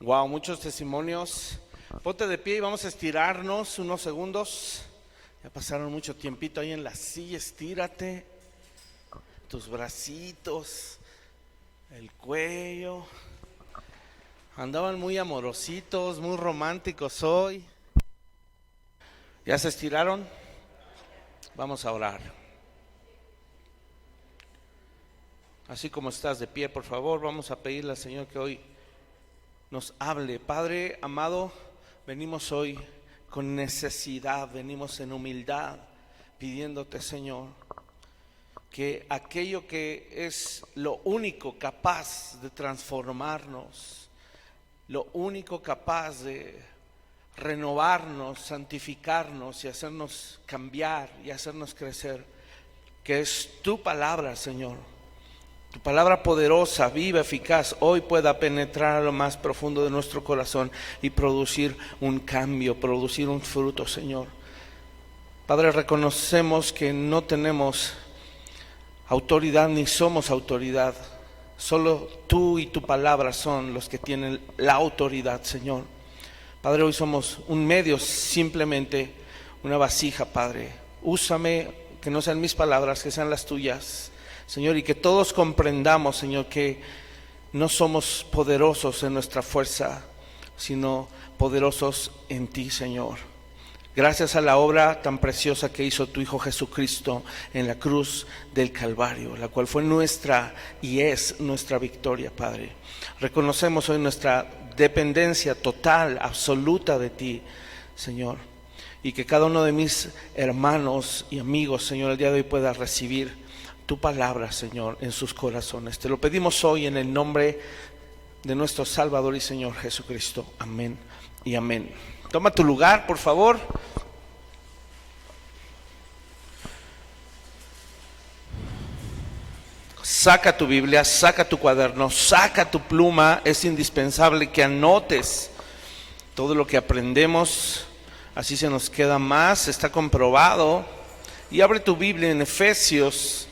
Wow, muchos testimonios. Ponte de pie y vamos a estirarnos unos segundos. Ya pasaron mucho tiempito ahí en la silla. Estírate. Tus bracitos, el cuello. Andaban muy amorositos, muy románticos hoy. ¿Ya se estiraron? Vamos a orar. Así como estás de pie, por favor, vamos a pedirle al Señor que hoy nos hable. Padre amado, venimos hoy con necesidad, venimos en humildad, pidiéndote, Señor, que aquello que es lo único capaz de transformarnos, lo único capaz de renovarnos, santificarnos y hacernos cambiar y hacernos crecer, que es tu palabra, Señor. Tu palabra poderosa, viva, eficaz, hoy pueda penetrar a lo más profundo de nuestro corazón y producir un cambio, producir un fruto, Señor. Padre, reconocemos que no tenemos autoridad ni somos autoridad. Solo tú y tu palabra son los que tienen la autoridad, Señor. Padre, hoy somos un medio, simplemente una vasija, Padre. Úsame, que no sean mis palabras, que sean las tuyas, Señor, y que todos comprendamos, Señor, que no somos poderosos en nuestra fuerza, sino poderosos en ti, Señor. Gracias a la obra tan preciosa que hizo tu Hijo Jesucristo en la cruz del Calvario, la cual fue nuestra y es nuestra victoria, Padre. Reconocemos hoy nuestra dependencia total, absoluta de ti, Señor, y que cada uno de mis hermanos y amigos, Señor, el día de hoy pueda recibir tu palabra, Señor, en sus corazones. Te lo pedimos hoy en el nombre de nuestro Salvador y Señor Jesucristo. Amén y amén. Toma tu lugar, por favor. Saca tu Biblia, saca tu cuaderno, saca tu pluma. Es indispensable que anotes todo lo que aprendemos. Así se nos queda más, está comprobado. Y abre tu Biblia en Efesios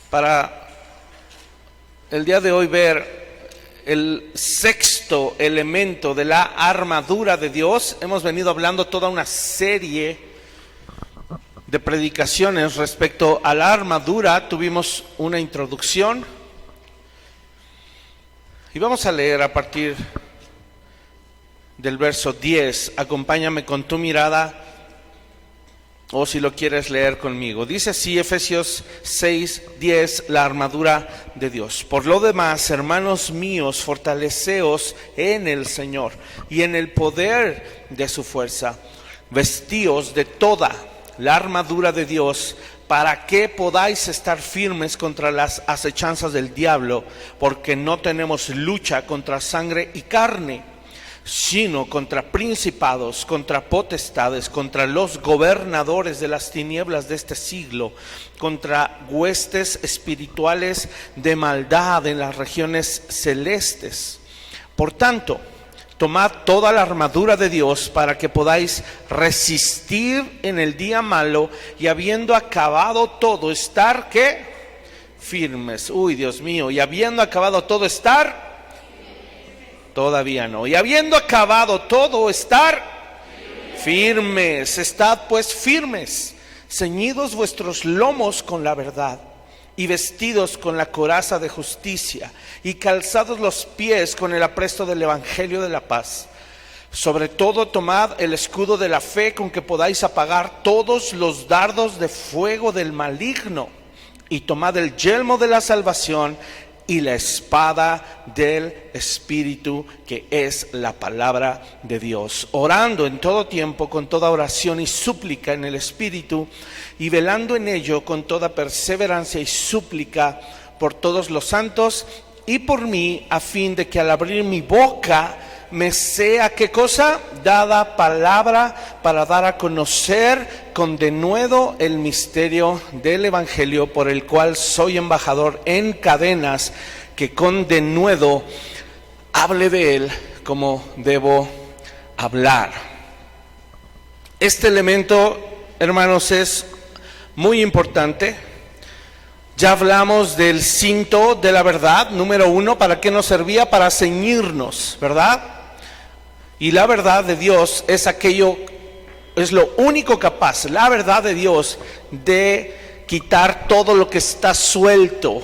para el día de hoy ver el sexto elemento de la armadura de Dios. Hemos venido hablando toda una serie de predicaciones respecto a la armadura. Tuvimos una introducción y vamos a leer a partir del verso 10. Acompáñame con tu mirada, o si lo quieres leer conmigo. Dice así Efesios 6:10, la armadura de Dios. Por lo demás, hermanos míos, fortaleceos en el Señor y en el poder de su fuerza. Vestíos de toda la armadura de Dios, para que podáis estar firmes contra las acechanzas del diablo, porque no tenemos lucha contra sangre y carne, sino contra principados, contra potestades, contra los gobernadores de las tinieblas de este siglo, contra huestes espirituales de maldad en las regiones celestes. Por tanto, tomad toda la armadura de Dios para que podáis resistir en el día malo, y habiendo acabado todo, estar ¿qué? Firmes. Uy, Dios mío, y habiendo acabado todo, estar. Todavía no. Y habiendo acabado todo, estar firmes. Estad pues firmes, ceñidos vuestros lomos con la verdad, y vestidos con la coraza de justicia, y calzados los pies con el apresto del evangelio de la paz. Sobre todo tomad el escudo de la fe, con que podáis apagar todos los dardos de fuego del maligno, y tomad el yelmo de la salvación y la espada del Espíritu, que es la palabra de Dios, orando en todo tiempo con toda oración y súplica en el Espíritu, y velando en ello con toda perseverancia y súplica por todos los santos y por mí, a fin de que al abrir mi boca me sea, ¿qué cosa? Dada palabra para dar a conocer con denuedo el misterio del Evangelio, por el cual soy embajador en cadenas, que con denuedo hable de él como debo hablar. Este elemento, hermanos, es muy importante, Ya hablamos del cinto de la verdad, número 1, ¿para qué nos servía? Para ceñirnos, ¿verdad? Y la verdad de Dios es es lo único capaz, la verdad de Dios, de quitar todo lo que está suelto,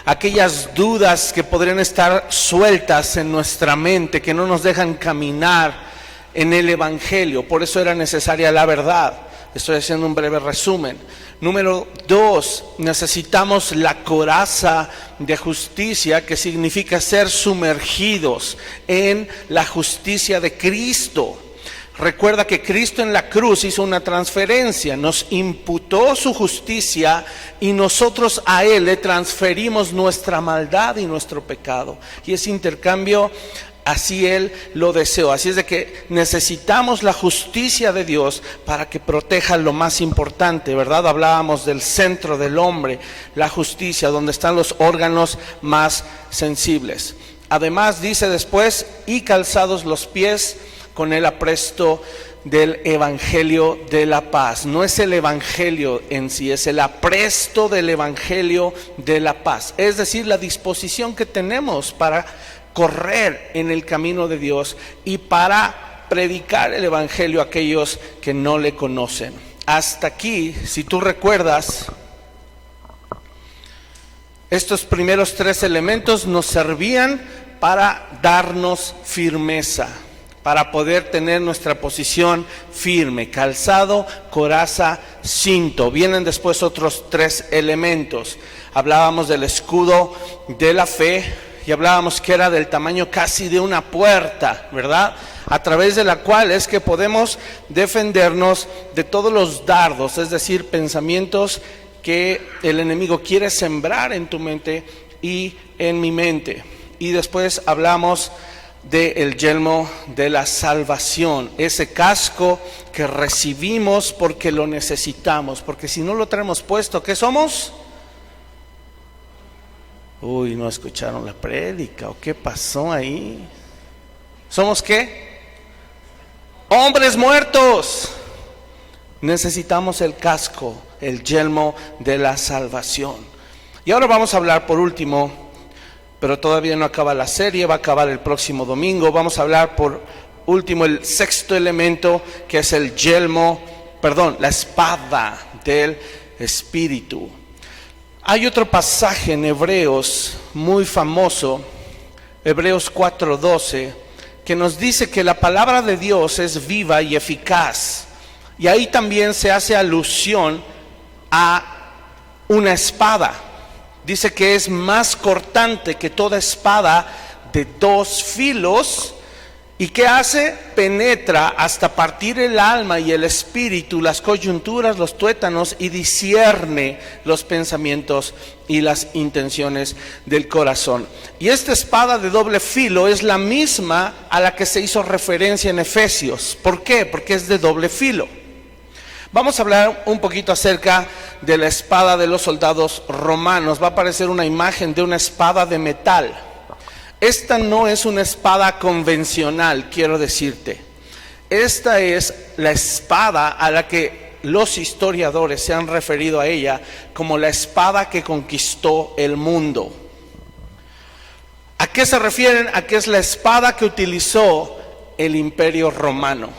aquellas dudas que podrían estar sueltas en nuestra mente, que no nos dejan caminar en el Evangelio. Por eso era necesaria la verdad. Estoy haciendo un breve resumen. Número 2, necesitamos la coraza de justicia, que significa ser sumergidos en la justicia de Cristo. Recuerda que Cristo en la cruz hizo una transferencia, nos imputó su justicia y nosotros a Él le transferimos nuestra maldad y nuestro pecado. Y ese intercambio, así Él lo deseó. Así es de que necesitamos la justicia de Dios para que proteja lo más importante, ¿verdad? Hablábamos del centro del hombre, la justicia, donde están los órganos más sensibles. Además dice después, y calzados los pies con el apresto del Evangelio de la paz. No es el Evangelio en sí, es el apresto del Evangelio de la paz. Es decir, la disposición que tenemos para correr en el camino de Dios y para predicar el Evangelio a aquellos que no le conocen. Hasta aquí, si tú recuerdas, estos primeros 3 elementos nos servían para darnos firmeza, para poder tener nuestra posición firme: calzado, coraza, cinto. Vienen después otros 3 elementos. Hablábamos del escudo de la fe y hablábamos que era del tamaño casi de una puerta, ¿verdad? A través de la cual es que podemos defendernos de todos los dardos, es decir, pensamientos que el enemigo quiere sembrar en tu mente y en mi mente. Y después hablamos del yelmo de la salvación, ese casco que recibimos porque lo necesitamos, porque si no lo traemos puesto, ¿qué somos? Uy, no escucharon la prédica, ¿o qué pasó ahí? ¿Somos qué? Hombres muertos. Necesitamos el casco, el yelmo de la salvación. Y ahora vamos a hablar por último, pero todavía no acaba la serie, va a acabar el próximo domingo. Vamos a hablar por último el 6º elemento, que es el la espada del Espíritu. Hay otro pasaje en Hebreos muy famoso, Hebreos 4:12, que nos dice que la palabra de Dios es viva y eficaz. Y ahí también se hace alusión a una espada. Dice que es más cortante que toda espada de 2 filos. ¿Y qué hace? Penetra hasta partir el alma y el espíritu, las coyunturas, los tuétanos, y discierne los pensamientos y las intenciones del corazón. Y esta espada de doble filo es la misma a la que se hizo referencia en Efesios. ¿Por qué? Porque es de doble filo. Vamos a hablar un poquito acerca de la espada de los soldados romanos. Va a aparecer una imagen de una espada de metal. Esta no es una espada convencional, quiero decirte. Esta es la espada a la que los historiadores se han referido a ella como la espada que conquistó el mundo. ¿A qué se refieren? A que es la espada que utilizó el Imperio Romano.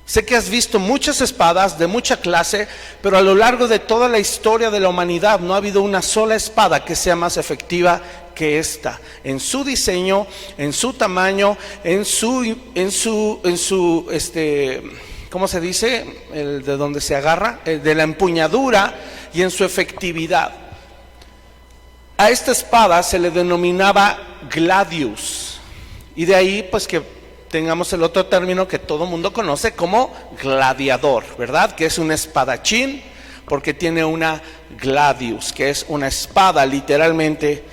Sé que has visto muchas espadas de mucha clase, pero a lo largo de toda la historia de la humanidad no ha habido una sola espada que sea más efectiva que esta, en su diseño, en su tamaño, en su ¿cómo se dice? El de donde se agarra, el de la empuñadura, y en su efectividad. A esta espada se le denominaba gladius, y de ahí pues que tengamos el otro término que todo mundo conoce como gladiador, ¿verdad? Que es un espadachín, porque tiene una gladius, que es una espada literalmente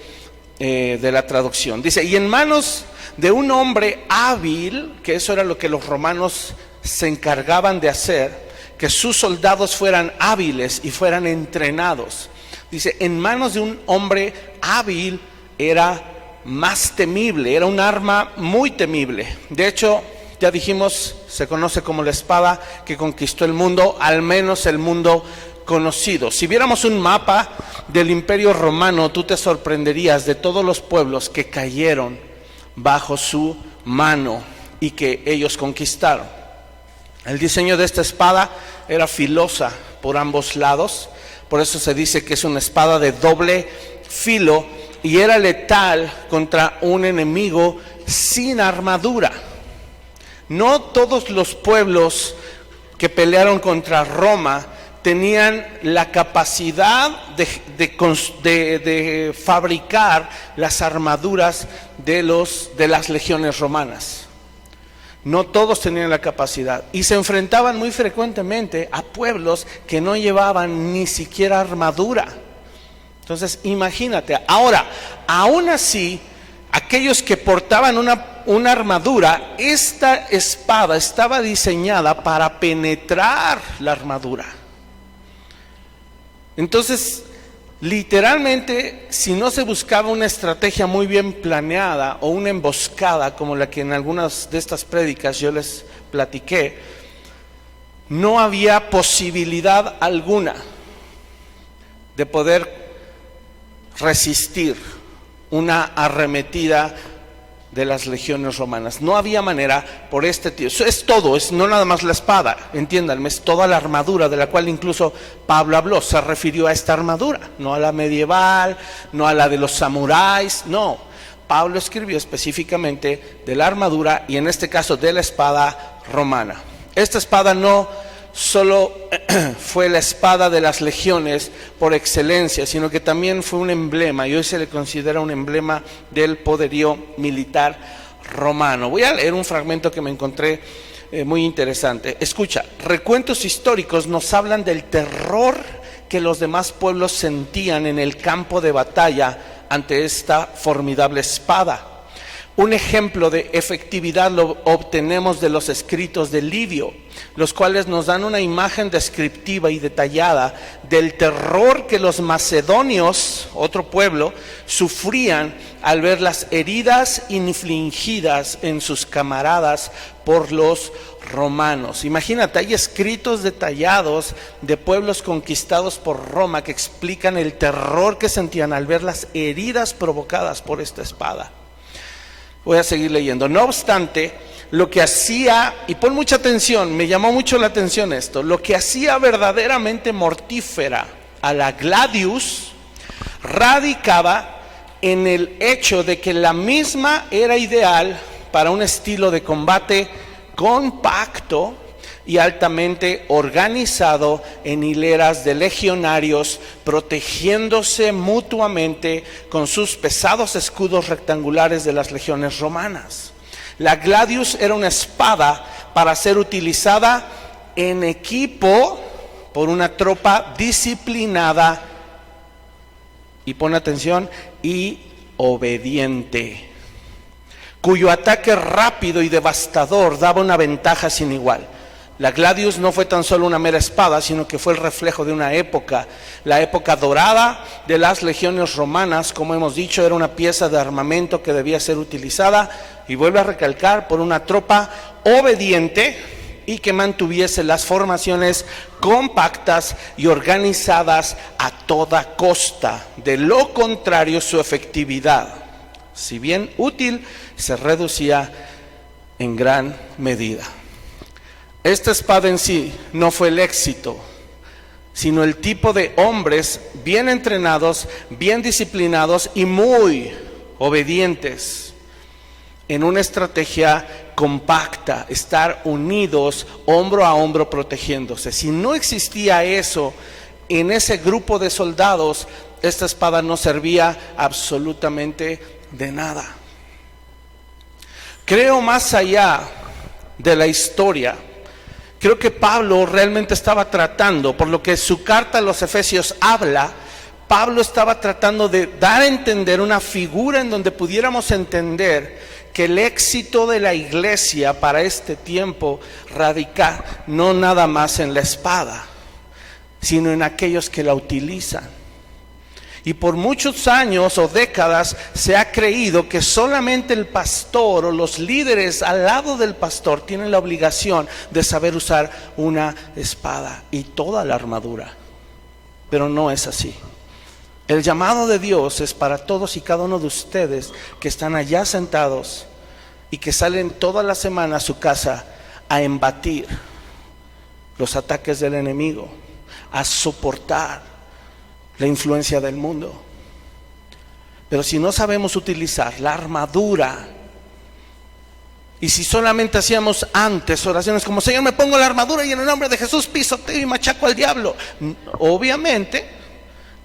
de la traducción. Dice, y en manos de un hombre hábil, que eso era lo que los romanos se encargaban de hacer, que sus soldados fueran hábiles y fueran entrenados. Dice, en manos de un hombre hábil era más temible, era un arma muy temible. De hecho, ya dijimos, se conoce como la espada que conquistó el mundo, al menos el mundo conocidos. Si viéramos un mapa del Imperio Romano, tú te sorprenderías de todos los pueblos que cayeron bajo su mano y que ellos conquistaron. El diseño de esta espada era filosa por ambos lados, por eso se dice que es una espada de doble filo y era letal contra un enemigo sin armadura. No todos los pueblos que pelearon contra Roma tenían la capacidad de fabricar las armaduras de las legiones romanas. No todos tenían la capacidad y se enfrentaban muy frecuentemente a pueblos que no llevaban ni siquiera armadura. Entonces imagínate, ahora, aún así, aquellos que portaban una armadura, esta espada estaba diseñada para penetrar la armadura. Entonces, literalmente, si no se buscaba una estrategia muy bien planeada o una emboscada como la que en algunas de estas prédicas yo les platiqué, no había posibilidad alguna de poder resistir una arremetida de las legiones romanas. No había manera por este tío. Eso es todo, es no nada más la espada, entiéndanme, es toda la armadura de la cual incluso Pablo habló. Se refirió a esta armadura, no a la medieval, no a la de los samuráis, no. Pablo escribió específicamente de la armadura y en este caso de la espada romana. Esta espada no solo fue la espada de las legiones por excelencia, sino que también fue un emblema, y hoy se le considera un emblema del poderío militar romano. Voy a leer un fragmento que me encontré muy interesante. Escucha, recuentos históricos nos hablan del terror que los demás pueblos sentían en el campo de batalla ante esta formidable espada. Un ejemplo de efectividad lo obtenemos de los escritos de Livio, los cuales nos dan una imagen descriptiva y detallada del terror que los macedonios, otro pueblo, sufrían al ver las heridas infligidas en sus camaradas por los romanos. Imagínate, hay escritos detallados de pueblos conquistados por Roma que explican el terror que sentían al ver las heridas provocadas por esta espada. Voy a seguir leyendo. No obstante, lo que hacía, y pon mucha atención, me llamó mucho la atención esto, lo que hacía verdaderamente mortífera a la gladius radicaba en el hecho de que la misma era ideal para un estilo de combate compacto y altamente organizado en hileras de legionarios, protegiéndose mutuamente con sus pesados escudos rectangulares de las legiones romanas. La gladius era una espada para ser utilizada en equipo por una tropa disciplinada, y pon atención, y obediente, cuyo ataque rápido y devastador daba una ventaja sin igual. La gladius no fue tan solo una mera espada, sino que fue el reflejo de una época, la época dorada de las legiones romanas. Como hemos dicho, era una pieza de armamento que debía ser utilizada, y vuelve a recalcar, por una tropa obediente y que mantuviese las formaciones compactas y organizadas a toda costa. De lo contrario, su efectividad, si bien útil, se reducía en gran medida. Esta espada en sí no fue el éxito, sino el tipo de hombres bien entrenados, bien disciplinados y muy obedientes en una estrategia compacta, estar unidos hombro a hombro protegiéndose. Si no existía eso en ese grupo de soldados, esta espada no servía absolutamente de nada. Creo, más allá de la historia, creo que Pablo realmente estaba tratando, por lo que su carta a los Efesios habla, Pablo estaba tratando de dar a entender una figura en donde pudiéramos entender que el éxito de la iglesia para este tiempo radica no nada más en la espada, sino en aquellos que la utilizan. Y por muchos años o décadas se ha creído que solamente el pastor o los líderes al lado del pastor tienen la obligación de saber usar una espada y toda la armadura. pero no es así. El llamado de Dios es para todos y cada uno de ustedes que están allá sentados y que salen toda la semana a su casa a embatir los ataques del enemigo, a soportar la influencia del mundo. Pero si no sabemos utilizar la armadura, y si solamente hacíamos antes oraciones como: Señor, me pongo la armadura y en el nombre de Jesús pisoteo y machaco al diablo, obviamente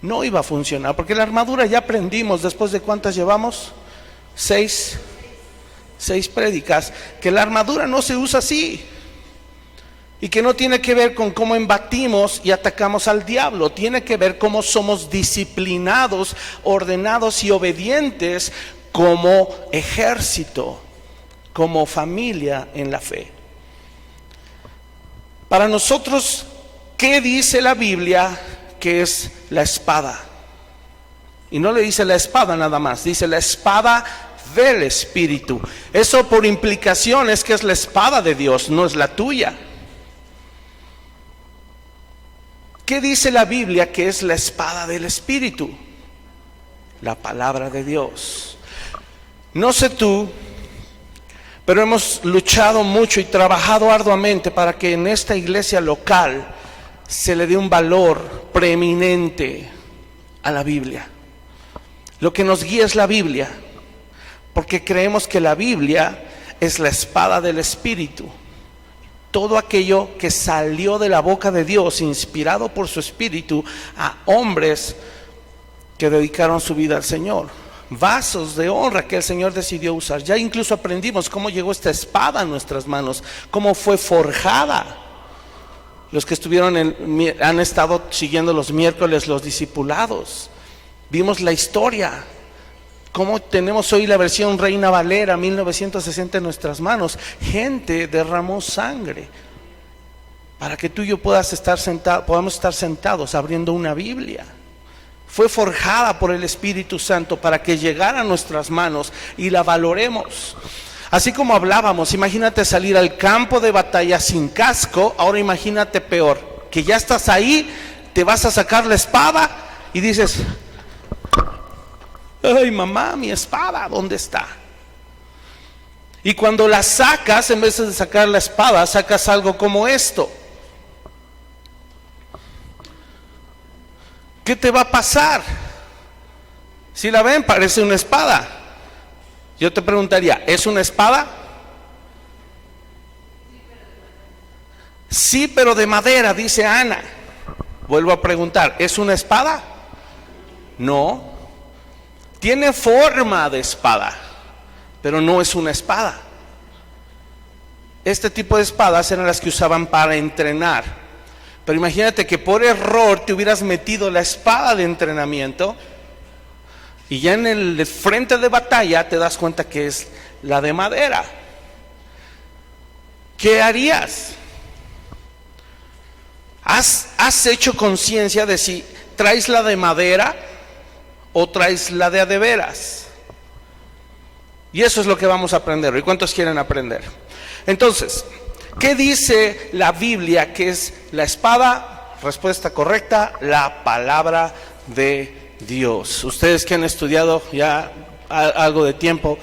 no iba a funcionar, porque la armadura ya aprendimos, después de cuántas llevamos, seis prédicas, que la armadura no se usa así, y que no tiene que ver con cómo embatimos y atacamos al diablo, tiene que ver cómo somos disciplinados, ordenados y obedientes como ejército, como familia en la fe. Para nosotros, ¿qué dice la Biblia que es la espada? Y no le dice la espada nada más, dice la espada del Espíritu. Eso por implicación es que es la espada de Dios, no es la tuya. ¿Qué dice la Biblia que es la espada del Espíritu? La palabra de Dios. No sé tú, pero hemos luchado mucho y trabajado arduamente para que en esta iglesia local se le dé un valor preeminente a la Biblia. Lo que nos guía es la Biblia, porque creemos que la Biblia es la espada del Espíritu. Todo aquello que salió de la boca de Dios, inspirado por su Espíritu, a hombres que dedicaron su vida al Señor. Vasos de honra que el Señor decidió usar. Ya incluso aprendimos cómo llegó esta espada a nuestras manos, cómo fue forjada. Los que han estado siguiendo los miércoles, los discipulados, vimos la historia. Cómo tenemos hoy la versión Reina Valera 1960 en nuestras manos. Gente derramó sangre para que tú y yo podamos estar sentados abriendo una Biblia. Fue forjada por el Espíritu Santo para que llegara a nuestras manos y la valoremos. Así como hablábamos, imagínate salir al campo de batalla sin casco. Ahora imagínate peor, que ya estás ahí, te vas a sacar la espada y dices: ay, mamá, mi espada, ¿dónde está? Y cuando la sacas, en vez de sacar la espada, sacas algo como esto. ¿Qué te va a pasar? Si la ven, parece una espada. Yo te preguntaría, ¿es una espada? Sí, pero de madera, dice Ana. Vuelvo a preguntar, ¿es una espada? No. Tiene forma de espada, pero no es una espada. Este tipo de espadas eran las que usaban para entrenar. Pero imagínate que por error te hubieras metido la espada de entrenamiento y ya en el frente de batalla te das cuenta que es la de madera. ¿Qué harías? ¿Has hecho conciencia de si traes la de madera o traes la de veras? Y eso es lo que vamos a aprender. ¿Y cuántos quieren aprender? Entonces, ¿qué dice la Biblia que es la espada? Respuesta correcta: la palabra de Dios. Ustedes que han estudiado ya algo de tiempo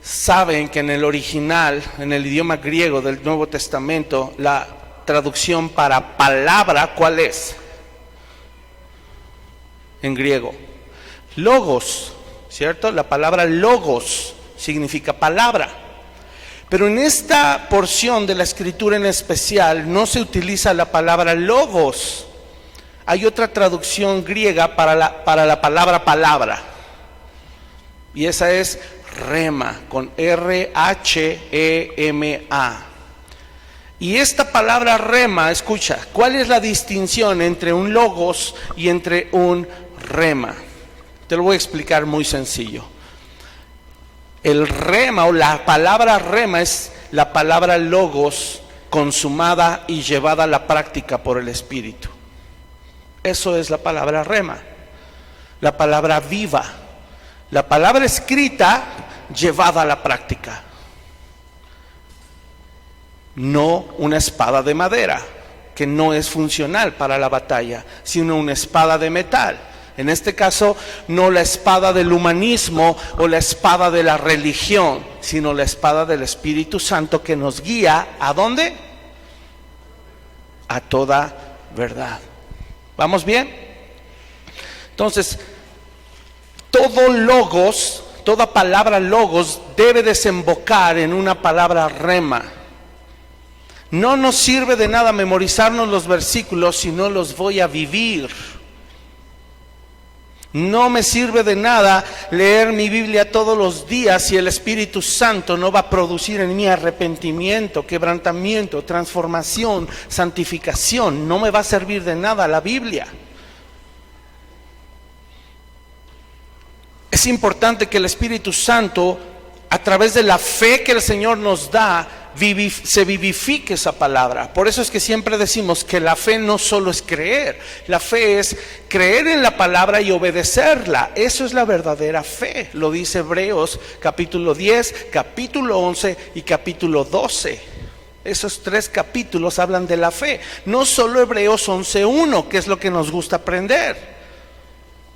saben que en el original, en el idioma griego del Nuevo Testamento, la traducción para palabra, ¿cuál es? En griego, logos, ¿cierto? La palabra logos significa palabra. Pero en esta porción de la escritura en especial no se utiliza la palabra logos. Hay otra traducción griega para la palabra palabra. Y esa es rema, con R-H-E-M-A. Y esta palabra rema, escucha, ¿cuál es la distinción entre un logos y entre un rema? Te lo voy a explicar muy sencillo. El rema o la palabra rema es la palabra logos consumada y llevada a la práctica por el Espíritu. Eso es la palabra rema, la palabra viva, la palabra escrita llevada a la práctica. No una espada de madera, que no es funcional para la batalla, sino una espada de metal. En este caso, no la espada del humanismo o la espada de la religión, sino la espada del Espíritu Santo que nos guía, ¿a dónde? A toda verdad. ¿Vamos bien? Entonces, todo logos, toda palabra logos debe desembocar en una palabra rema. No nos sirve de nada memorizarnos los versículos si no los voy a vivir. No me sirve de nada leer mi Biblia todos los días si el Espíritu Santo no va a producir en mí arrepentimiento, quebrantamiento, transformación, santificación. No me va a servir de nada la Biblia. Es importante que el Espíritu Santo, a través de la fe que el Señor nos da, se vivifique esa palabra. Por eso es que siempre decimos que la fe no solo es creer, la fe es creer en la palabra y obedecerla. Eso es la verdadera fe, lo dice Hebreos capítulo 10, capítulo 11 y capítulo 12. Esos 3 capítulos hablan de la fe, no solo Hebreos 11:1, que es lo que nos gusta aprender,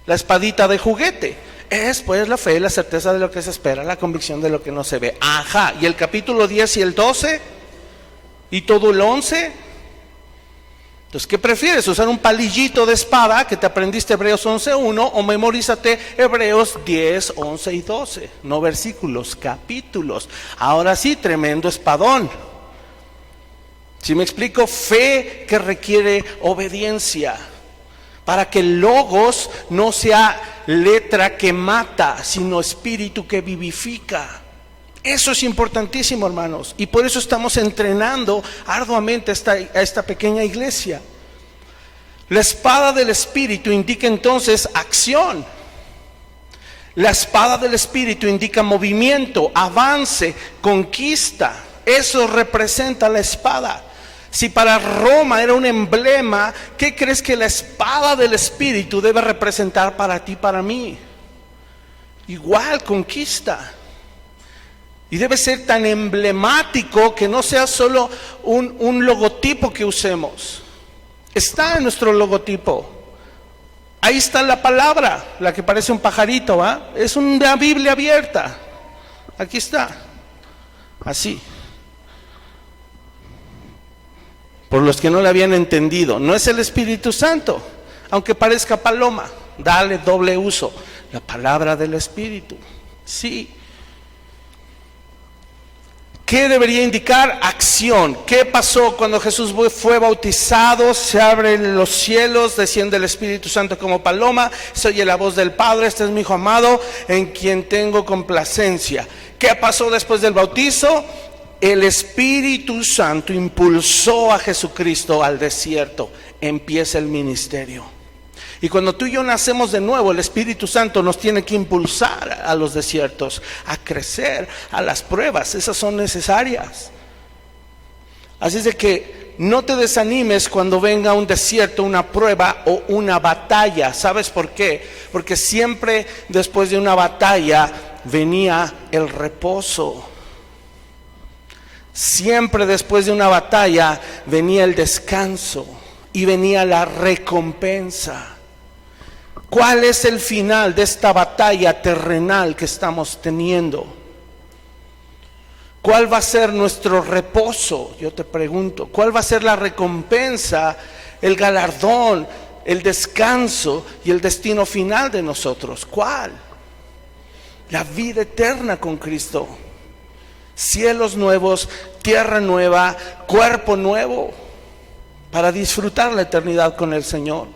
la espadita de juguete. Es pues la fe, la certeza de lo que se espera, la convicción de lo que no se ve. Ajá, ¿y el capítulo 10 y el 12? ¿Y todo el 11? Entonces, ¿qué prefieres? ¿Usar un palillito de espada que te aprendiste Hebreos 11:1 o memorízate Hebreos 10, 11 y 12? No versículos, capítulos. Ahora sí, tremendo espadón. ¿Sí me explico? Fe que requiere obediencia. Para que el logos no sea letra que mata, sino espíritu que vivifica. Eso es importantísimo, hermanos. Y por eso estamos entrenando arduamente a esta pequeña iglesia. La espada del Espíritu indica entonces acción. La espada del Espíritu indica movimiento, avance, conquista. Eso representa la espada. Si para Roma era un emblema, ¿qué crees que la espada del Espíritu debe representar para ti, para mí? Igual, conquista. Y debe ser tan emblemático que no sea solo un logotipo que usemos. Está en nuestro logotipo. Ahí está la palabra, la que parece un pajarito, ¿va? Es una Biblia abierta. Aquí está. Así. Por los que no le habían entendido, no es el Espíritu Santo, aunque parezca paloma, dale doble uso, la palabra del Espíritu, sí. ¿Qué debería indicar? Acción. ¿Qué pasó cuando Jesús fue bautizado? Se abren los cielos, desciende el Espíritu Santo como paloma, se oye la voz del Padre, este es mi Hijo amado, en quien tengo complacencia. ¿Qué pasó después del bautizo? El Espíritu Santo impulsó a Jesucristo al desierto. Empieza el ministerio. Y cuando tú y yo nacemos de nuevo, el Espíritu Santo nos tiene que impulsar a los desiertos, a crecer, a las pruebas. Esas son necesarias. Así es de que no te desanimes cuando venga un desierto, una prueba o una batalla. ¿Sabes por qué? Porque siempre después de una batalla venía el reposo. Siempre después de una batalla venía el descanso y venía la recompensa. ¿Cuál es el final de esta batalla terrenal que estamos teniendo? ¿Cuál va a ser nuestro reposo? Yo te pregunto, ¿cuál va a ser la recompensa, el galardón, el descanso y el destino final de nosotros? ¿Cuál? La vida eterna con Cristo. Cielos nuevos, tierra nueva, cuerpo nuevo, para disfrutar la eternidad con el Señor.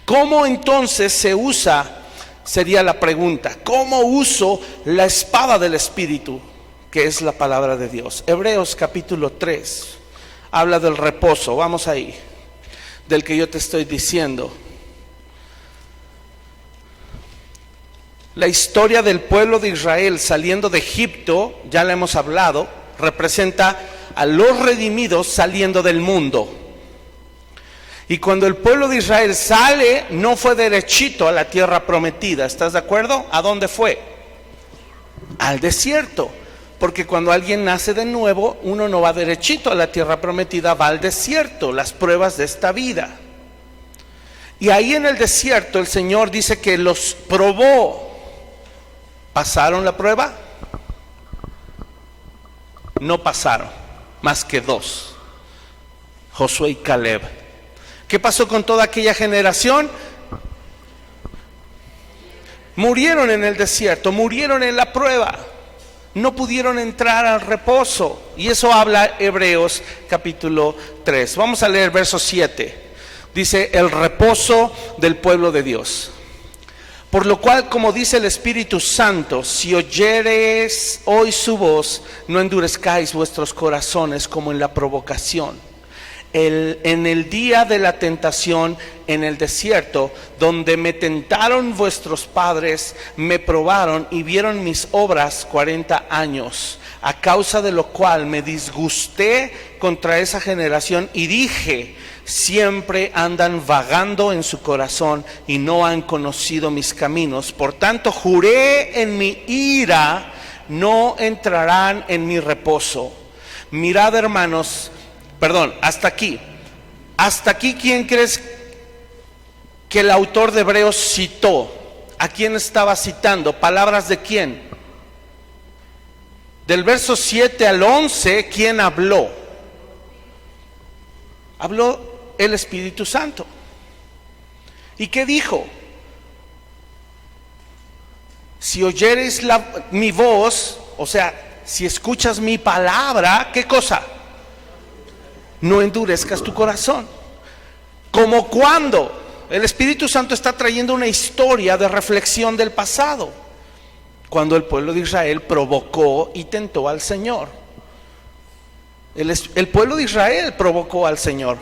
¿Cómo entonces se usa? Sería la pregunta. ¿Cómo uso la espada del Espíritu, que es la palabra de Dios? Hebreos capítulo 3 habla del reposo. Vamos ahí, del que yo te estoy diciendo. La historia del pueblo de Israel saliendo de Egipto, ya la hemos hablado, representa a los redimidos saliendo del mundo. Y cuando el pueblo de Israel sale, no fue derechito a la tierra prometida, ¿estás de acuerdo? ¿A dónde fue? Al desierto. Porque cuando alguien nace de nuevo, uno no va derechito a la tierra prometida, va al desierto, las pruebas de esta vida. Y ahí en el desierto el Señor dice que los probó. ¿Pasaron la prueba? No pasaron, más que dos, Josué y Caleb. ¿Qué pasó con toda aquella generación? Murieron en el desierto, murieron en la prueba, no pudieron entrar al reposo. Y eso habla Hebreos capítulo 3. Vamos a leer verso 7. Dice: el reposo del pueblo de Dios. Por lo cual, como dice el Espíritu Santo, si oyereis hoy su voz, no endurezcáis vuestros corazones como en la provocación. En el día de la tentación en el desierto, donde me tentaron vuestros padres, me probaron y vieron mis obras 40 años, a causa de lo cual me disgusté contra esa generación y dije: siempre andan vagando en su corazón y no han conocido mis caminos. Por tanto, juré en mi ira, no entrarán en mi reposo. Mirad, hermanos, hasta aquí. Hasta aquí, ¿quién crees que el autor de Hebreos citó? ¿A quién estaba citando? ¿Palabras de quién? Del verso 7 al 11, ¿quién habló? Habló el Espíritu Santo. ¿Y qué dijo? Si oyeres mi voz, o sea, si escuchas mi palabra, ¿qué cosa? No endurezcas tu corazón. ¿Como cuando? El Espíritu Santo está trayendo una historia de reflexión del pasado, cuando el pueblo de Israel provocó y tentó al Señor. El pueblo de Israel provocó al Señor.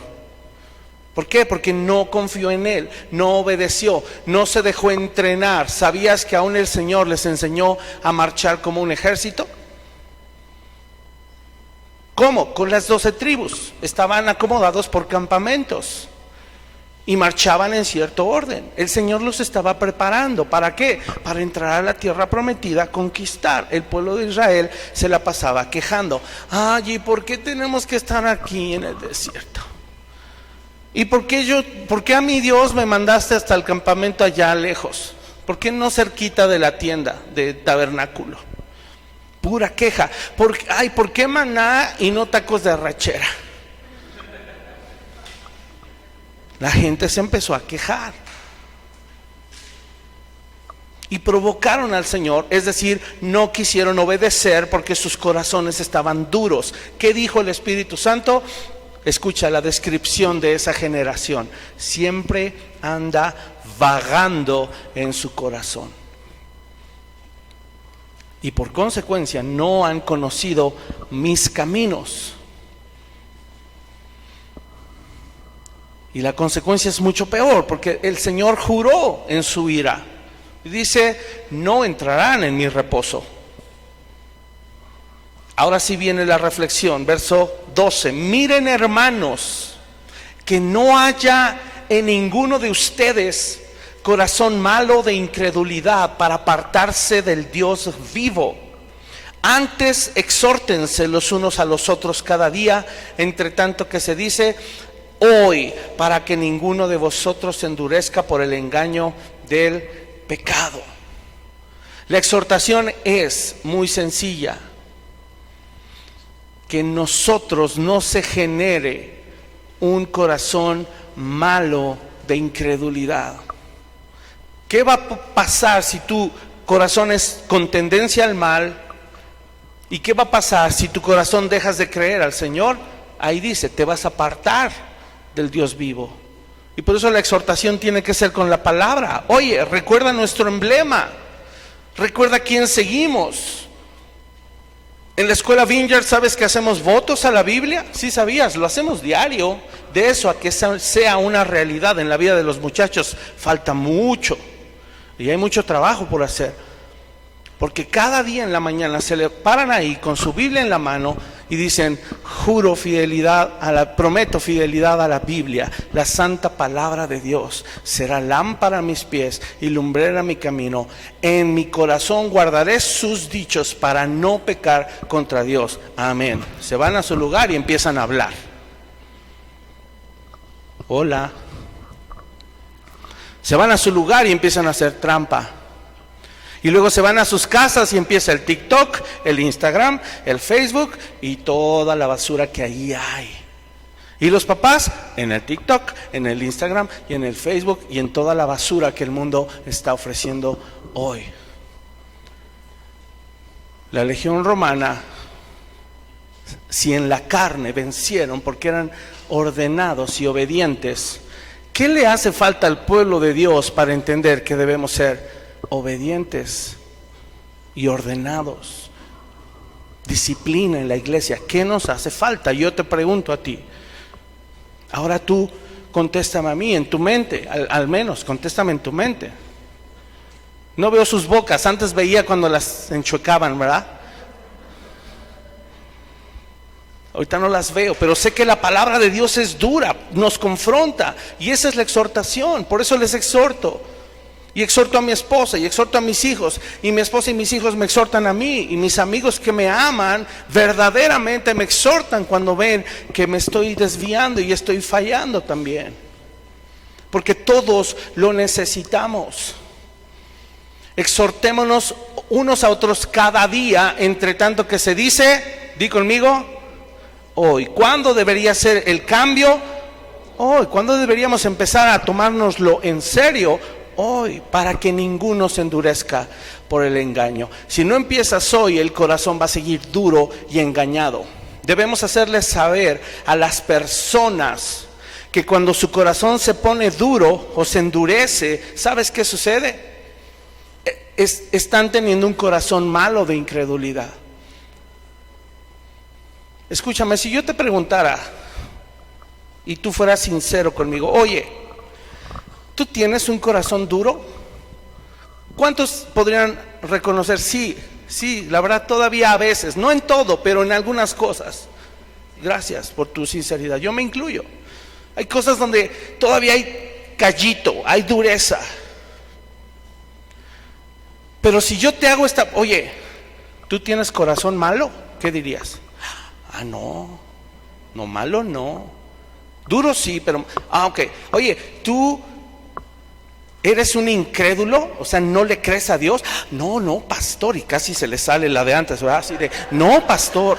¿Por qué? Porque no confió en Él, no obedeció, no se dejó entrenar. ¿Sabías que aún el Señor les enseñó a marchar como un ejército? ¿Cómo? Con las 12 tribus. Estaban acomodados por campamentos y marchaban en cierto orden. El Señor los estaba preparando. ¿Para qué? Para entrar a la tierra prometida, conquistar. El pueblo de Israel se la pasaba quejando. Ay, ¿y por qué tenemos que estar aquí en el desierto? ¿Y por qué a mi Dios me mandaste hasta el campamento allá lejos? ¿Por qué no cerquita de la tienda de tabernáculo? Pura queja. ¿Por qué maná y no tacos de arrachera? La gente se empezó a quejar y provocaron al Señor, es decir, no quisieron obedecer porque sus corazones estaban duros. ¿Qué dijo el Espíritu Santo? Escucha la descripción de esa generación: siempre anda vagando en su corazón. Y por consecuencia no han conocido mis caminos. Y la consecuencia es mucho peor, porque el Señor juró en su ira y dice: no entrarán en mi reposo. Ahora sí viene la reflexión, verso 12. Miren, hermanos, que no haya en ninguno de ustedes corazón malo de incredulidad para apartarse del Dios vivo. Antes exhórtense los unos a los otros cada día, entre tanto que se dice hoy, para que ninguno de vosotros se endurezca por el engaño del pecado. La exhortación es muy sencilla: que en nosotros no se genere un corazón malo de incredulidad. ¿Qué va a pasar si tu corazón es con tendencia al mal? ¿Y qué va a pasar si tu corazón dejas de creer al Señor? Ahí dice: te vas a apartar del Dios vivo. Y por eso la exhortación tiene que ser con la palabra. Oye, recuerda nuestro emblema, recuerda quién seguimos. En la escuela Vineyard, ¿sabes que hacemos votos a la Biblia? Sí, sabías, lo hacemos diario. De eso a que sea una realidad en la vida de los muchachos falta mucho, y hay mucho trabajo por hacer. Porque cada día en la mañana se le paran ahí con su Biblia en la mano y dicen: juro fidelidad prometo fidelidad a la Biblia, la santa palabra de Dios será lámpara a mis pies y lumbrera a mi camino. En mi corazón guardaré sus dichos para no pecar contra Dios. Amén. Se van a su lugar y empiezan a hablar. Hola. Se van a su lugar y empiezan a hacer trampa. Y luego se van a sus casas y empieza el TikTok, el Instagram, el Facebook y toda la basura que ahí hay. Y los papás en el TikTok, en el Instagram y en el Facebook y en toda la basura que el mundo está ofreciendo hoy. La legión romana, si en la carne vencieron porque eran ordenados y obedientes, ¿qué le hace falta al pueblo de Dios para entender que debemos ser obedientes y ordenados? Disciplina en la iglesia. ¿Qué nos hace falta? Yo te pregunto a ti. Ahora tú contéstame a mí en tu mente, al menos contéstame en tu mente. No veo sus bocas, antes veía cuando las enchuecaban, ¿verdad? Ahorita no las veo, pero sé que la palabra de Dios es dura, nos confronta, y esa es la exhortación. Por eso les exhorto. Y exhorto a mi esposa, y exhorto a mis hijos, y mi esposa y mis hijos me exhortan a mí, y mis amigos que me aman verdaderamente me exhortan cuando ven que me estoy desviando y estoy fallando también, porque todos lo necesitamos. Exhortémonos unos a otros cada día, entre tanto que se dice, di conmigo, hoy. ¿Cuándo debería ser el cambio? Hoy. ¿Cuándo deberíamos empezar a tomárnoslo en serio? Hoy, para que ninguno se endurezca por el engaño. Si no empiezas hoy, el corazón va a seguir duro y engañado. Debemos hacerles saber a las personas que cuando su corazón se pone duro o se endurece, ¿sabes qué sucede? Están teniendo un corazón malo de incredulidad. Escúchame, si yo te preguntara y tú fueras sincero conmigo, oye, ¿tú tienes un corazón duro? ¿Cuántos podrían reconocer? Sí, la verdad todavía a veces, no en todo, pero en algunas cosas. Gracias por tu sinceridad, yo me incluyo. Hay cosas donde todavía hay callito, hay dureza. Pero si yo te hago oye, ¿tú tienes corazón malo? ¿Qué dirías? Ah, no, malo no. Duro sí, pero, ok. Oye, ¿tú eres un incrédulo? O sea, ¿no le crees a Dios? No, pastor, y casi se le sale la de antes, ¿verdad? Así de, no, pastor.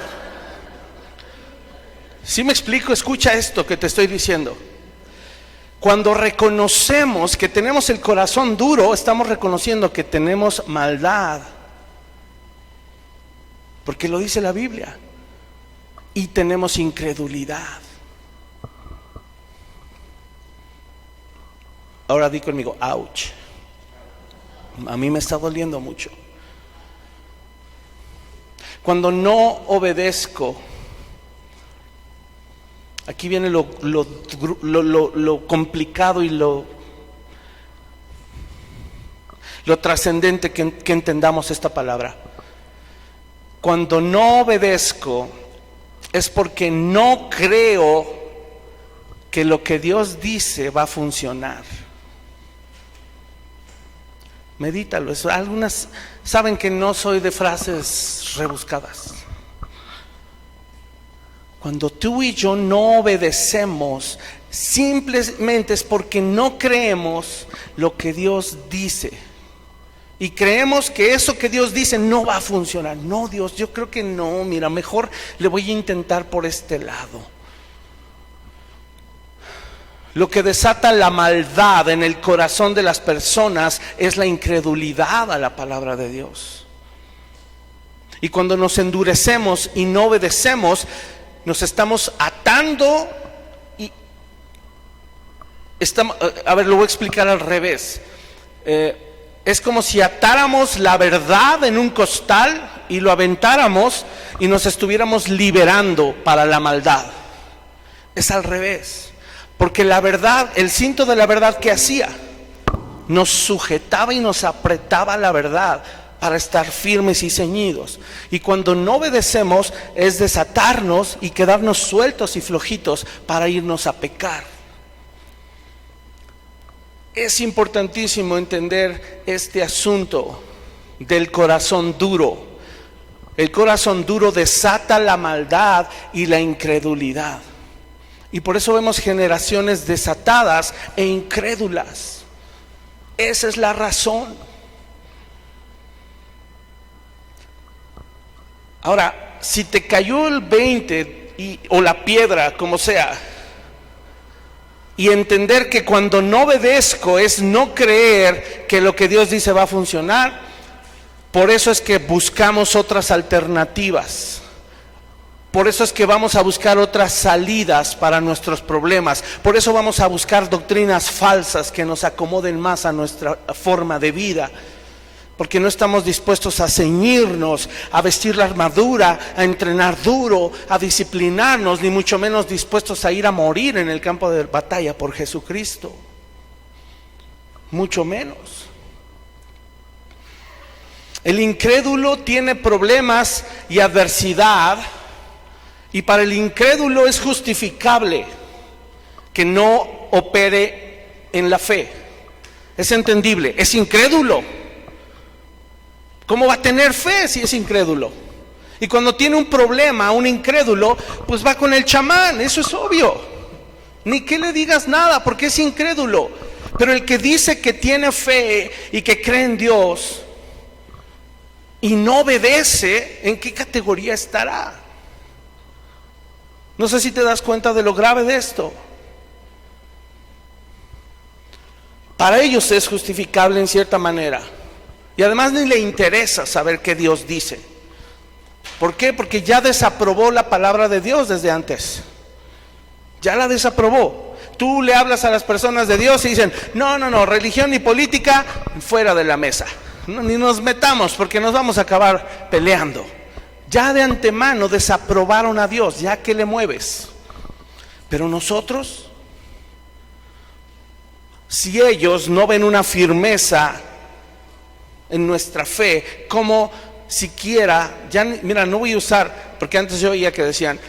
¿Sí me explico? Escucha esto que te estoy diciendo. Cuando reconocemos que tenemos el corazón duro, estamos reconociendo que tenemos maldad. Porque lo dice la Biblia. Y tenemos incredulidad. Ahora di conmigo, ouch. A mí me está doliendo mucho. Cuando no obedezco, aquí viene lo complicado y lo trascendente que entendamos esta palabra. Cuando no obedezco es porque no creo que lo que Dios dice va a funcionar. Medítalo. Algunas saben que no soy de frases rebuscadas. Cuando tú y yo no obedecemos, simplemente es porque no creemos lo que Dios dice. Y creemos que eso que Dios dice no va a funcionar. No, Dios, yo creo que no. Mira, mejor le voy a intentar por este lado. Lo que desata la maldad en el corazón de las personas es la incredulidad a la palabra de Dios. Y cuando nos endurecemos y no obedecemos, nos estamos atando y a ver, lo voy a explicar al revés. Es como si atáramos la verdad en un costal y lo aventáramos y nos estuviéramos liberando para la maldad. Es al revés. Porque la verdad, el cinto de la verdad, ¿qué hacía? Nos sujetaba y nos apretaba la verdad para estar firmes y ceñidos. Y cuando no obedecemos es desatarnos y quedarnos sueltos y flojitos para irnos a pecar. Es importantísimo entender este asunto del corazón duro. El corazón duro desata la maldad y la incredulidad. Y por eso vemos generaciones desatadas e incrédulas. Esa es la razón. Ahora, si te cayó el 20 o la piedra, como sea, y entender que cuando no obedezco es no creer que lo que Dios dice va a funcionar, por eso es que buscamos otras alternativas. Por eso es que vamos a buscar otras salidas para nuestros problemas. Por eso vamos a buscar doctrinas falsas que nos acomoden más a nuestra forma de vida. Porque no estamos dispuestos a ceñirnos, a vestir la armadura, a entrenar duro, a disciplinarnos, ni mucho menos dispuestos a ir a morir en el campo de batalla por Jesucristo. Mucho menos. El incrédulo tiene problemas y adversidad, y para el incrédulo es justificable que no opere en la fe. Es entendible, es incrédulo. ¿Cómo va a tener fe si es incrédulo? Y cuando tiene un problema, un incrédulo, pues va con el chamán, eso es obvio. Ni que le digas nada porque es incrédulo. Pero el que dice que tiene fe y que cree en Dios y no obedece, ¿en qué categoría estará? No sé si te das cuenta de lo grave de esto. Para ellos es justificable en cierta manera. Y además ni le interesa saber qué Dios dice. ¿Por qué? Porque ya desaprobó la palabra de Dios desde antes. Ya la desaprobó. Tú le hablas a las personas de Dios y dicen, no, religión y política fuera de la mesa. No, ni nos metamos porque nos vamos a acabar peleando. Ya de antemano desaprobaron a Dios, ya que le mueves. Pero nosotros, si ellos no ven una firmeza en nuestra fe, como siquiera, mira, no voy a usar, porque antes yo oía que decían,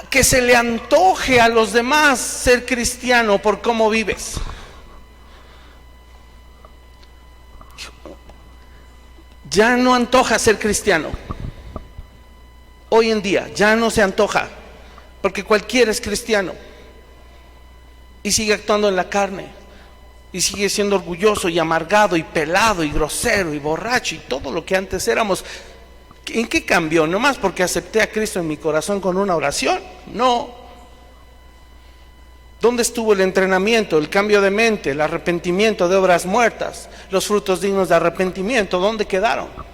que se le antoje a los demás ser cristiano por cómo vives. Ya no antoja ser cristiano. Hoy en día ya no se antoja, porque cualquiera es cristiano y sigue actuando en la carne y sigue siendo orgulloso y amargado y pelado y grosero y borracho y todo lo que antes éramos. ¿En qué cambió? ¿Nomás porque acepté a Cristo en mi corazón con una oración? No. ¿Dónde estuvo el entrenamiento, el cambio de mente, el arrepentimiento de obras muertas, los frutos dignos de arrepentimiento? ¿Dónde quedaron?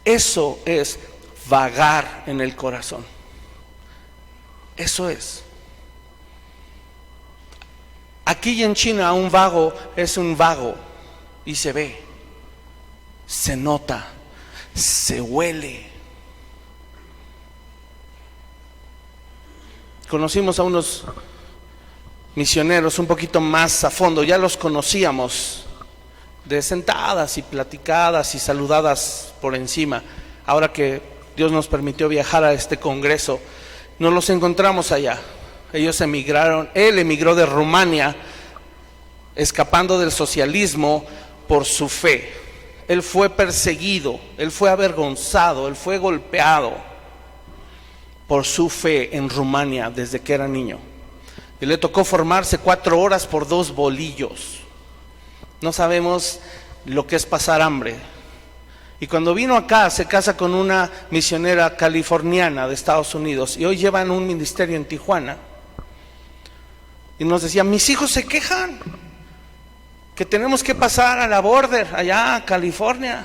Eso es vagar en el corazón. Eso es. Aquí y en China un vago es un vago y se ve, se nota, se huele. Conocimos a unos misioneros un poquito más a fondo, ya los conocíamos de sentadas y platicadas y saludadas por encima. Ahora que Dios nos permitió viajar a este congreso, nos los encontramos allá. Ellos emigraron, él emigró de Rumania, escapando del socialismo por su fe. Él fue perseguido, él fue avergonzado, él fue golpeado por su fe en Rumania desde que era niño. Y le tocó formarse 4 horas por 2 bolillos. No sabemos lo que es pasar hambre. Y cuando vino acá se casa con una misionera californiana de Estados Unidos y hoy llevan un ministerio en Tijuana. Y nos decía, mis hijos se quejan que tenemos que pasar a la border allá a California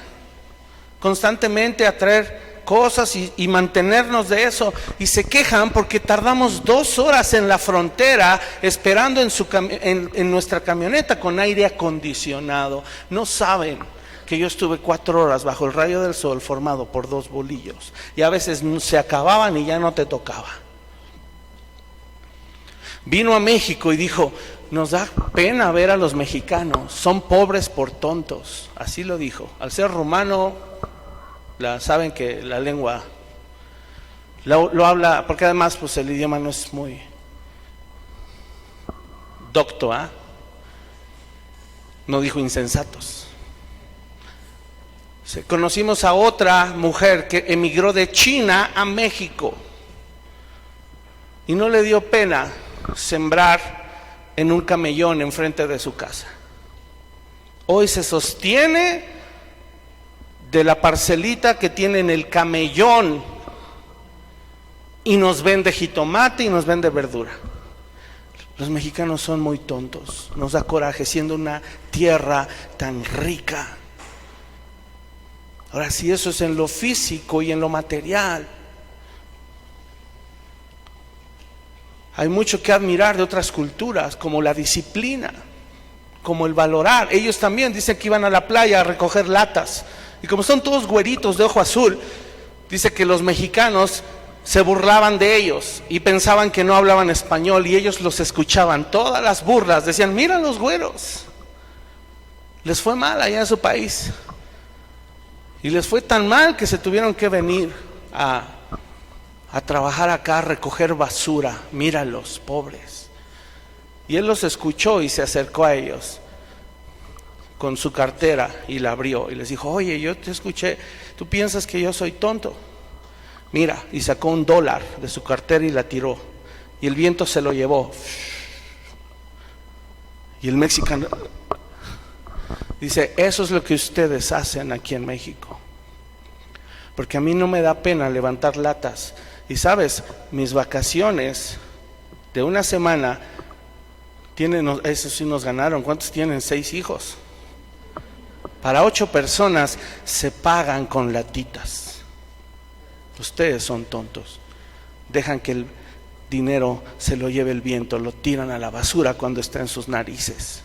constantemente a traer cosas y mantenernos de eso, y se quejan porque tardamos 2 horas en la frontera esperando en nuestra camioneta con aire acondicionado. No saben que yo estuve 4 horas bajo el rayo del sol formado por 2 bolillos y a veces se acababan y ya no te tocaba. Vino a México y dijo: nos da pena ver a los mexicanos, son pobres por tontos. Así lo dijo. Al ser rumano, saben que la lengua lo habla, porque además pues el idioma no es muy docto, ¿eh? No dijo insensatos. Conocimos a otra mujer que emigró de China a México y no le dio pena sembrar en un camellón enfrente de su casa. Hoy se sostiene de la parcelita que tiene en el camellón y nos vende jitomate y nos vende verdura. Los mexicanos son muy tontos, nos da coraje siendo una tierra tan rica. Ahora, si eso es en lo físico y en lo material, hay mucho que admirar de otras culturas, como la disciplina, como el valorar. Ellos también dicen que iban a la playa a recoger latas, y como son todos güeritos de ojo azul, dice que los mexicanos se burlaban de ellos y pensaban que no hablaban español, y ellos los escuchaban. Todas las burlas decían: mira los güeros, les fue mal allá en su país, y les fue tan mal que se tuvieron que venir a trabajar acá, a recoger basura. Míralos, pobres. Y él los escuchó y se acercó a ellos con su cartera y la abrió y les dijo: oye, yo te escuché, ¿tú piensas que yo soy tonto? Mira, y sacó $1 de su cartera y la tiró, y el viento se lo llevó. Y el mexicano dice: eso es lo que ustedes hacen aquí en México, porque a mí no me da pena levantar latas. Y sabes, mis vacaciones de una semana tienen, eso sí nos ganaron. ¿Cuántos tienen? 6 hijos. Para 8 personas se pagan con latitas. Ustedes son tontos. Dejan que el dinero se lo lleve el viento, lo tiran a la basura cuando está en sus narices.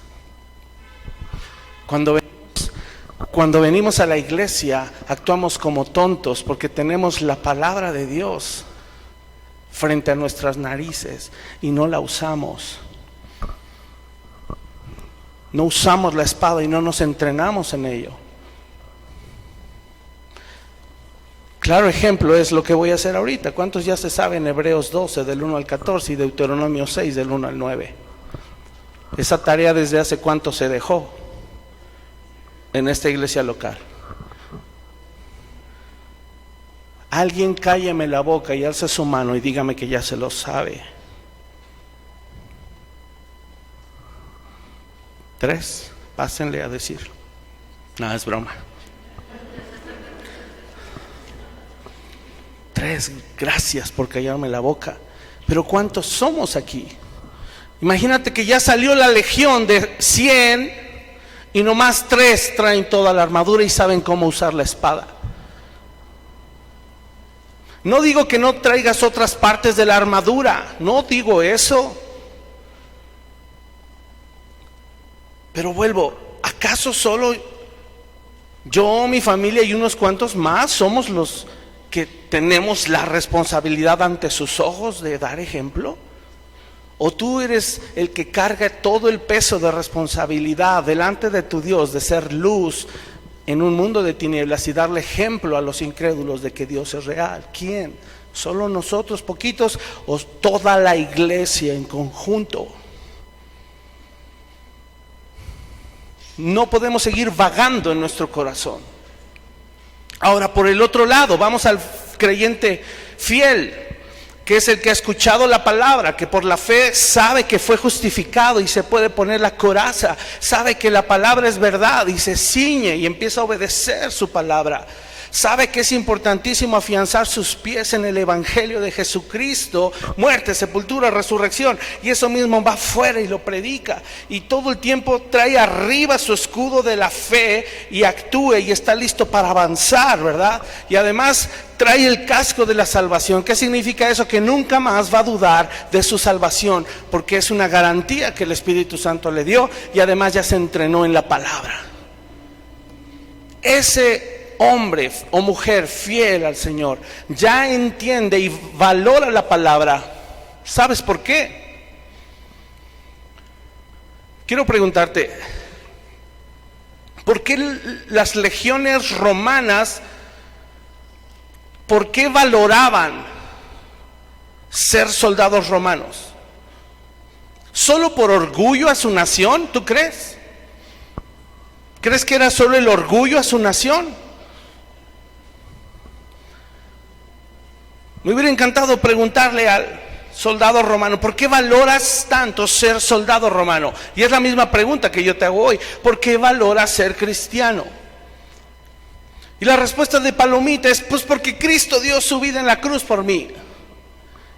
Cuando venimos a la iglesia, actuamos como tontos porque tenemos la palabra de Dios frente a nuestras narices y no la usamos. No usamos la espada y no nos entrenamos en ello. Claro ejemplo es lo que voy a hacer ahorita. ¿Cuántos ya se saben Hebreos 12 del 1 al 14 y Deuteronomio 6 del 1 al 9? Esa tarea desde hace cuánto se dejó en esta iglesia local. Alguien cálleme la boca y alce su mano y dígame que ya se lo sabe. 3, pásenle a decir. No, es broma. 3, gracias por callarme la boca. Pero ¿cuántos somos aquí? Imagínate que ya salió la legión de 100 y nomás 3 traen toda la armadura y saben cómo usar la espada. No digo que no traigas otras partes de la armadura, no digo eso. Pero vuelvo, ¿acaso solo yo, mi familia y unos cuantos más somos los que tenemos la responsabilidad ante sus ojos de dar ejemplo? ¿O tú eres el que carga todo el peso de responsabilidad delante de tu Dios de ser luz en un mundo de tinieblas y darle ejemplo a los incrédulos de que Dios es real? ¿Quién? ¿Solo nosotros poquitos o toda la iglesia en conjunto? No podemos seguir vagando en nuestro corazón. Ahora, por el otro lado, vamos al creyente fiel, que es el que ha escuchado la palabra, que por la fe sabe que fue justificado y se puede poner la coraza, sabe que la palabra es verdad y se ciñe y empieza a obedecer su palabra. Sabe que es importantísimo afianzar sus pies en el evangelio de Jesucristo, muerte, sepultura, resurrección, y eso mismo va afuera y lo predica, y todo el tiempo trae arriba su escudo de la fe y actúe y está listo para avanzar, ¿verdad? Y además trae el casco de la salvación. ¿Qué significa eso? Que nunca más va a dudar de su salvación, porque es una garantía que el Espíritu Santo le dio, y además ya se entrenó en la palabra. Ese hombre o mujer fiel al Señor ya entiende y valora la palabra. ¿Sabes por qué? Quiero preguntarte, ¿por qué las legiones romanas, por qué valoraban ser soldados romanos? ¿Solo por orgullo a su nación? ¿Tú crees? ¿Crees que era solo el orgullo a su nación? Me hubiera encantado preguntarle al soldado romano, ¿por qué valoras tanto ser soldado romano? Y es la misma pregunta que yo te hago hoy, ¿por qué valoras ser cristiano? Y la respuesta de palomita es, pues porque Cristo dio su vida en la cruz por mí.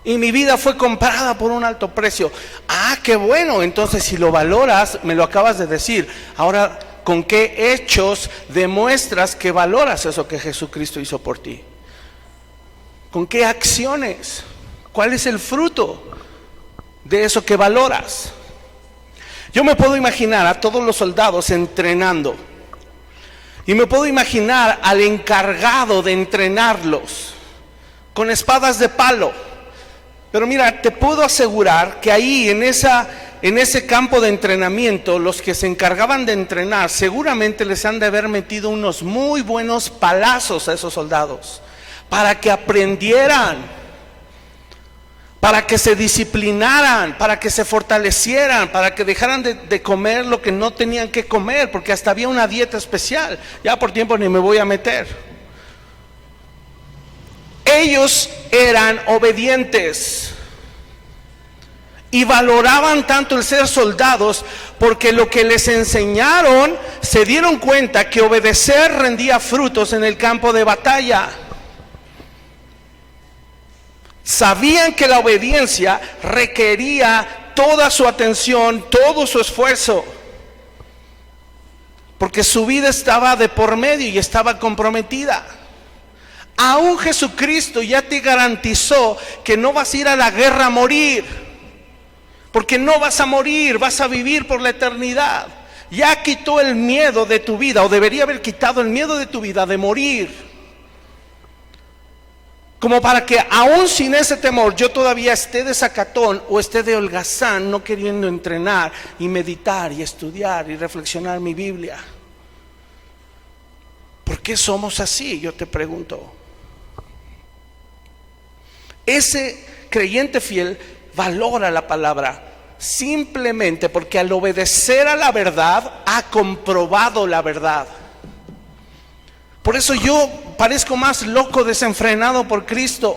Y mi vida fue comprada por un alto precio. Ah, qué bueno, entonces si lo valoras, me lo acabas de decir. Ahora, ¿con qué hechos demuestras que valoras eso que Jesucristo hizo por ti? ¿Con qué acciones? ¿Cuál es el fruto de eso que valoras? Yo me puedo imaginar a todos los soldados entrenando. Y me puedo imaginar al encargado de entrenarlos con espadas de palo. Pero mira, te puedo asegurar que ahí en ese campo de entrenamiento, los que se encargaban de entrenar seguramente les han de haber metido unos muy buenos palazos a esos soldados para que aprendieran, para que se disciplinaran, para que se fortalecieran, para que dejaran de comer lo que no tenían que comer, porque hasta había una dieta especial. Ya por tiempo ni me voy a meter. Ellos eran obedientes y valoraban tanto el ser soldados porque lo que les enseñaron, se dieron cuenta que obedecer rendía frutos en el campo de batalla. Sabían que la obediencia requería toda su atención, todo su esfuerzo, porque su vida estaba de por medio y estaba comprometida. Aún Jesucristo ya te garantizó que no vas a ir a la guerra a morir, porque no vas a morir, vas a vivir por la eternidad. Ya quitó el miedo de tu vida, o debería haber quitado el miedo de tu vida de morir, como para que aún sin ese temor yo todavía esté de sacatón o esté de holgazán, no queriendo entrenar y meditar y estudiar y reflexionar mi Biblia. ¿Por qué somos así? Yo te pregunto. Ese creyente fiel valora la palabra simplemente porque al obedecer a la verdad ha comprobado la verdad. Por eso yo parezco más loco desenfrenado por Cristo,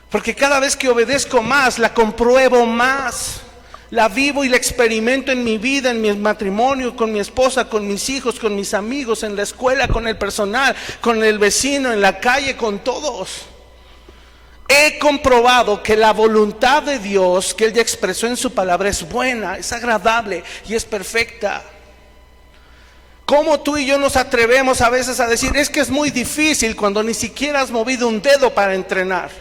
porque cada vez que obedezco más, la compruebo más, la vivo y la experimento en mi vida, en mi matrimonio, con mi esposa, con mis hijos, con mis amigos, en la escuela, con el personal, con el vecino, en la calle, con todos. He comprobado que la voluntad de Dios que Él ya expresó en su palabra es buena, es agradable y es perfecta. ¿Cómo tú y yo nos atrevemos a veces a decir, es que es muy difícil cuando ni siquiera has movido un dedo para entrenar?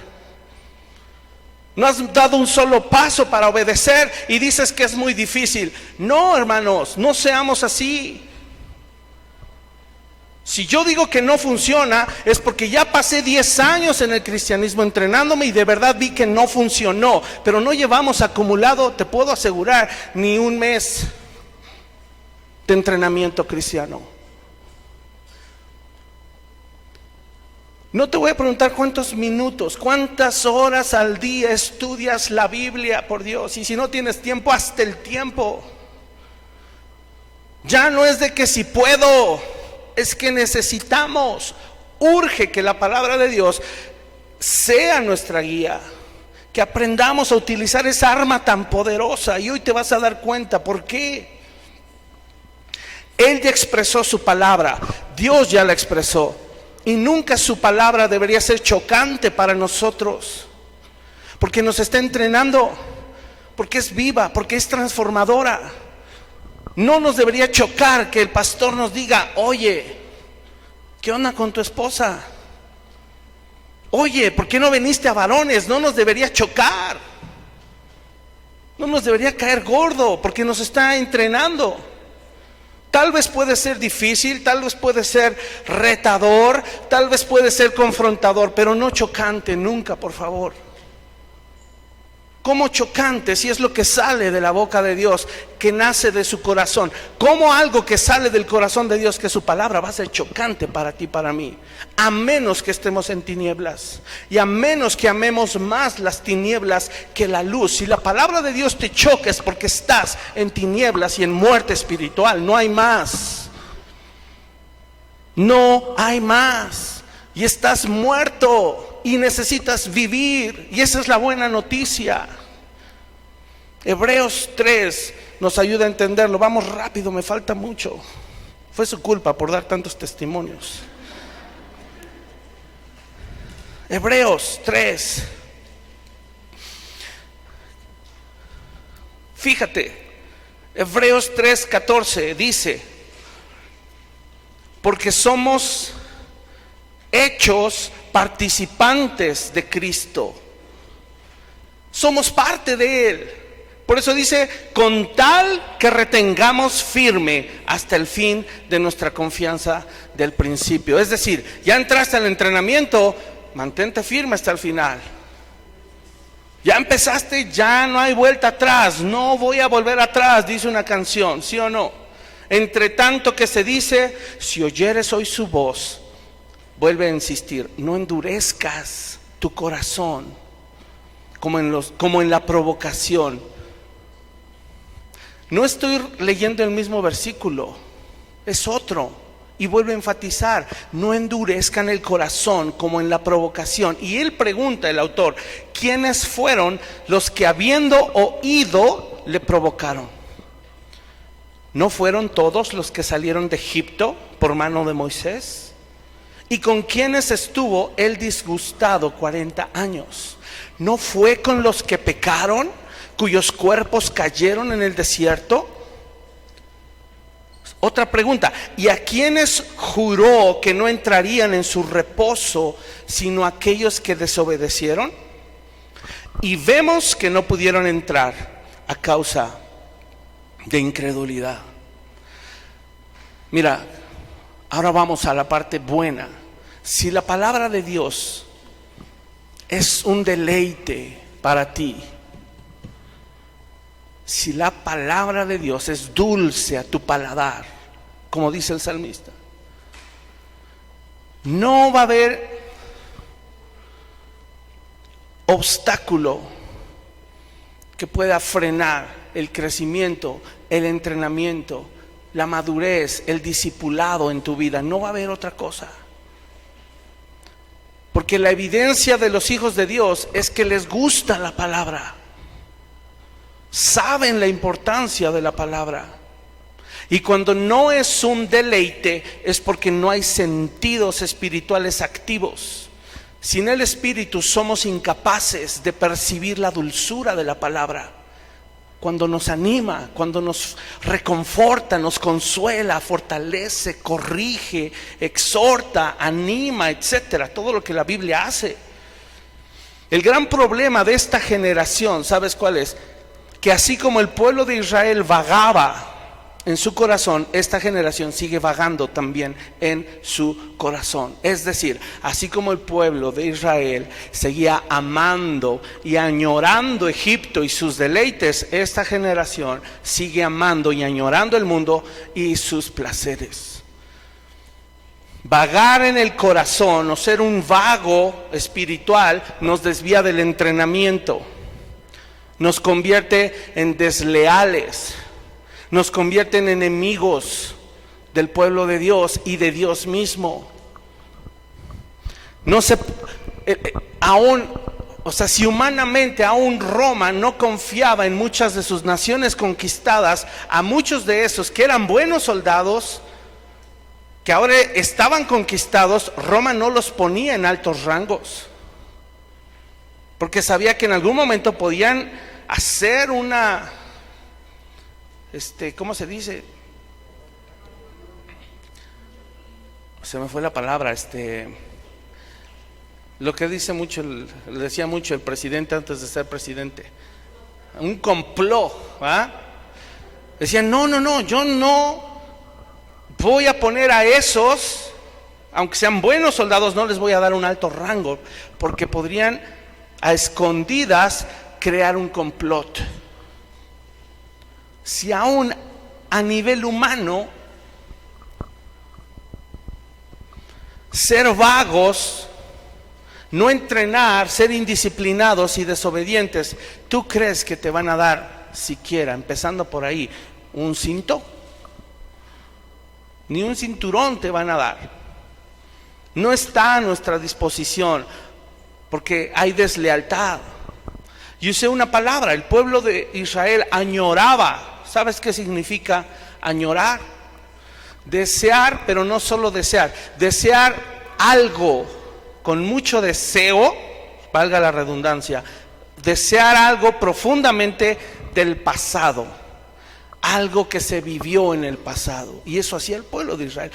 No has dado un solo paso para obedecer y dices que es muy difícil. No, hermanos, no seamos así. Si yo digo que no funciona, es porque ya pasé 10 años en el cristianismo entrenándome y de verdad vi que no funcionó. Pero no llevamos acumulado, te puedo asegurar, ni un mes de entrenamiento cristiano. No te voy a preguntar cuántos minutos, cuántas horas al día estudias la Biblia, por Dios. Y si no tienes tiempo, hazte el tiempo. Ya no es de que si puedo, es que necesitamos, urge que la palabra de Dios sea nuestra guía, que aprendamos a utilizar esa arma tan poderosa. Y hoy te vas a dar cuenta por qué. Él ya expresó su palabra, Dios ya la expresó, y nunca su palabra debería ser chocante para nosotros, porque nos está entrenando, porque es viva, porque es transformadora. No nos debería chocar que el pastor nos diga, oye, ¿qué onda con tu esposa? Oye, ¿por qué no viniste a varones? No nos debería chocar, no nos debería caer gordo, porque nos está entrenando. Tal vez puede ser difícil, tal vez puede ser retador, tal vez puede ser confrontador, pero no chocante nunca, por favor. Cómo chocante si es lo que sale de la boca de Dios, que nace de su corazón. Cómo algo que sale del corazón de Dios, que es su palabra, va a ser chocante para ti, para mí. A menos que estemos en tinieblas, y a menos que amemos más las tinieblas que la luz. Si la palabra de Dios te choca, es porque estás en tinieblas y en muerte espiritual. No hay más. No hay más. Y estás muerto y necesitas vivir. Y esa es la buena noticia. Hebreos 3 nos ayuda a entenderlo. Vamos rápido, me falta mucho. Fue su culpa por dar tantos testimonios. Hebreos 3. Fíjate, Hebreos 3:14 dice: porque somos hechos participantes de Cristo. Somos parte de Él. Por eso dice: con tal que retengamos firme hasta el fin de nuestra confianza del principio. Es decir, ya entraste al entrenamiento, mantente firme hasta el final. Ya empezaste, ya no hay vuelta atrás. No voy a volver atrás, dice una canción, ¿sí o no? Entre tanto que se dice: si oyeres hoy su voz, vuelve a insistir, no endurezcas tu corazón como en la provocación. No estoy leyendo el mismo versículo, es otro. Y vuelve a enfatizar: no endurezcan el corazón como en la provocación. Y él pregunta, el autor, ¿quiénes fueron los que habiendo oído le provocaron? ¿No fueron todos los que salieron de Egipto por mano de Moisés? ¿Y con quiénes estuvo él disgustado 40 años? ¿No fue con los que pecaron, cuyos cuerpos cayeron en el desierto? Otra pregunta: ¿y a quiénes juró que no entrarían en su reposo, sino aquellos que desobedecieron? Y vemos que no pudieron entrar a causa de incredulidad. Mira, ahora vamos a la parte buena. Si la palabra de Dios es un deleite para ti, si la palabra de Dios es dulce a tu paladar, como dice el salmista, no va a haber obstáculo que pueda frenar el crecimiento, el entrenamiento, la madurez, el discipulado en tu vida. No va a haber otra cosa. Porque la evidencia de los hijos de Dios es que les gusta la palabra. Saben la importancia de la palabra. Y cuando no es un deleite, es porque no hay sentidos espirituales activos. Sin el Espíritu somos incapaces de percibir la dulzura de la palabra. Cuando nos anima, cuando nos reconforta, nos consuela, fortalece, corrige, exhorta, anima, etcétera. Todo lo que la Biblia hace. El gran problema de esta generación, ¿sabes cuál es? Que así como el pueblo de Israel vagaba en su corazón, esta generación sigue vagando también en su corazón. Es decir, así como el pueblo de Israel seguía amando y añorando Egipto y sus deleites, esta generación sigue amando y añorando el mundo y sus placeres. Vagar en el corazón o ser un vago espiritual nos desvía del entrenamiento, nos convierte en desleales, nos convierte en enemigos del pueblo de Dios y de Dios mismo. No se si humanamente aún Roma no confiaba en muchas de sus naciones conquistadas, a muchos de esos que eran buenos soldados, que ahora estaban conquistados, Roma no los ponía en altos rangos, porque sabía que en algún momento podían hacer una, ¿cómo se dice? Se me fue la palabra, lo que dice mucho, decía mucho el presidente antes de ser presidente, un complot, ¿va? Decían, no, yo no voy a poner a esos, aunque sean buenos soldados, no les voy a dar un alto rango, porque podrían a escondidas crear un complot. Si aún a nivel humano, ser vagos, no entrenar, ser indisciplinados y desobedientes, ¿tú crees que te van a dar siquiera, empezando por ahí, un cinto? Ni un cinturón te van a dar. No está a nuestra disposición, porque hay deslealtad. Yo usé una palabra, el pueblo de Israel añoraba. ¿Sabes qué significa añorar? Desear, pero no solo desear. Desear algo con mucho deseo, valga la redundancia. Desear algo profundamente del pasado. Algo que se vivió en el pasado. Y eso hacía el pueblo de Israel.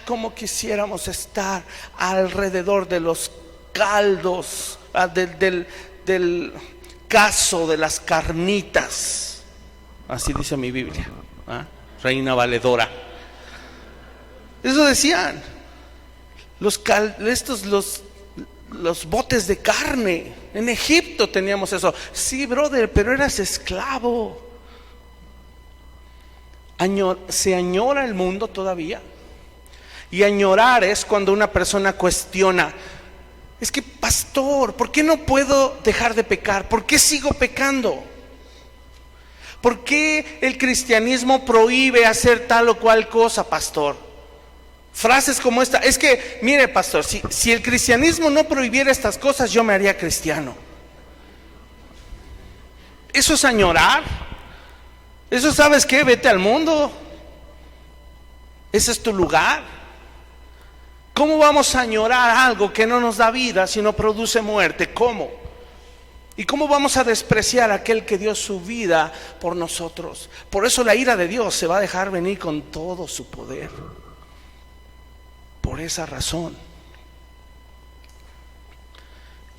Cómo quisiéramos estar alrededor de los caldos, del caso de las carnitas. Así dice mi Biblia, Reina Valedora. Eso decían. Los botes de carne. En Egipto teníamos eso. Sí, brother, pero eras esclavo. ¿Se añora el mundo todavía? Y añorar es cuando una persona cuestiona: es que, pastor, ¿por qué no puedo dejar de pecar? ¿Por qué sigo pecando? ¿Por qué el cristianismo prohíbe hacer tal o cual cosa, pastor? Frases como esta: es que, mire, pastor, si el cristianismo no prohibiera estas cosas, yo me haría cristiano. ¿Eso es añorar? Eso, ¿sabes qué? Vete al mundo. Ese es tu lugar. ¿Cómo vamos a añorar algo que no nos da vida, sino produce muerte? ¿Cómo? ¿Y cómo vamos a despreciar a aquel que dio su vida por nosotros? Por eso la ira de Dios se va a dejar venir con todo su poder. Por esa razón.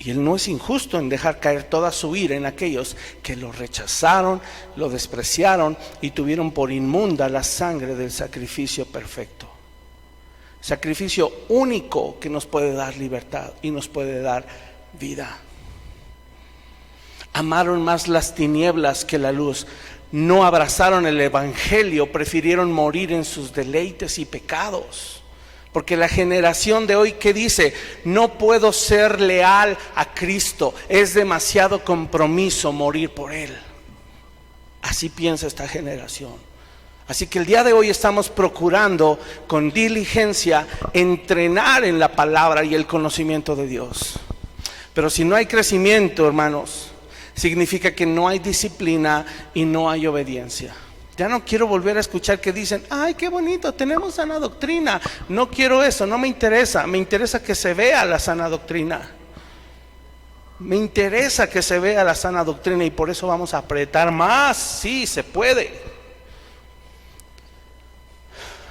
Y Él no es injusto en dejar caer toda su ira en aquellos que lo rechazaron, lo despreciaron y tuvieron por inmunda la sangre del sacrificio perfecto. Sacrificio único que nos puede dar libertad y nos puede dar vida. Amaron más las tinieblas que la luz. No abrazaron el evangelio, prefirieron morir en sus deleites y pecados. Porque la generación de hoy, ¿qué dice? No puedo ser leal a Cristo, es demasiado compromiso morir por Él. Así piensa esta generación. Así que el día de hoy estamos procurando con diligencia entrenar en la palabra y el conocimiento de Dios. Pero si no hay crecimiento, hermanos, significa que no hay disciplina y no hay obediencia. Ya no quiero volver a escuchar que dicen: ay, qué bonito, tenemos sana doctrina. No quiero eso, no me interesa. Me interesa que se vea la sana doctrina. Me interesa que se vea la sana doctrina y por eso vamos a apretar más. Sí, se puede.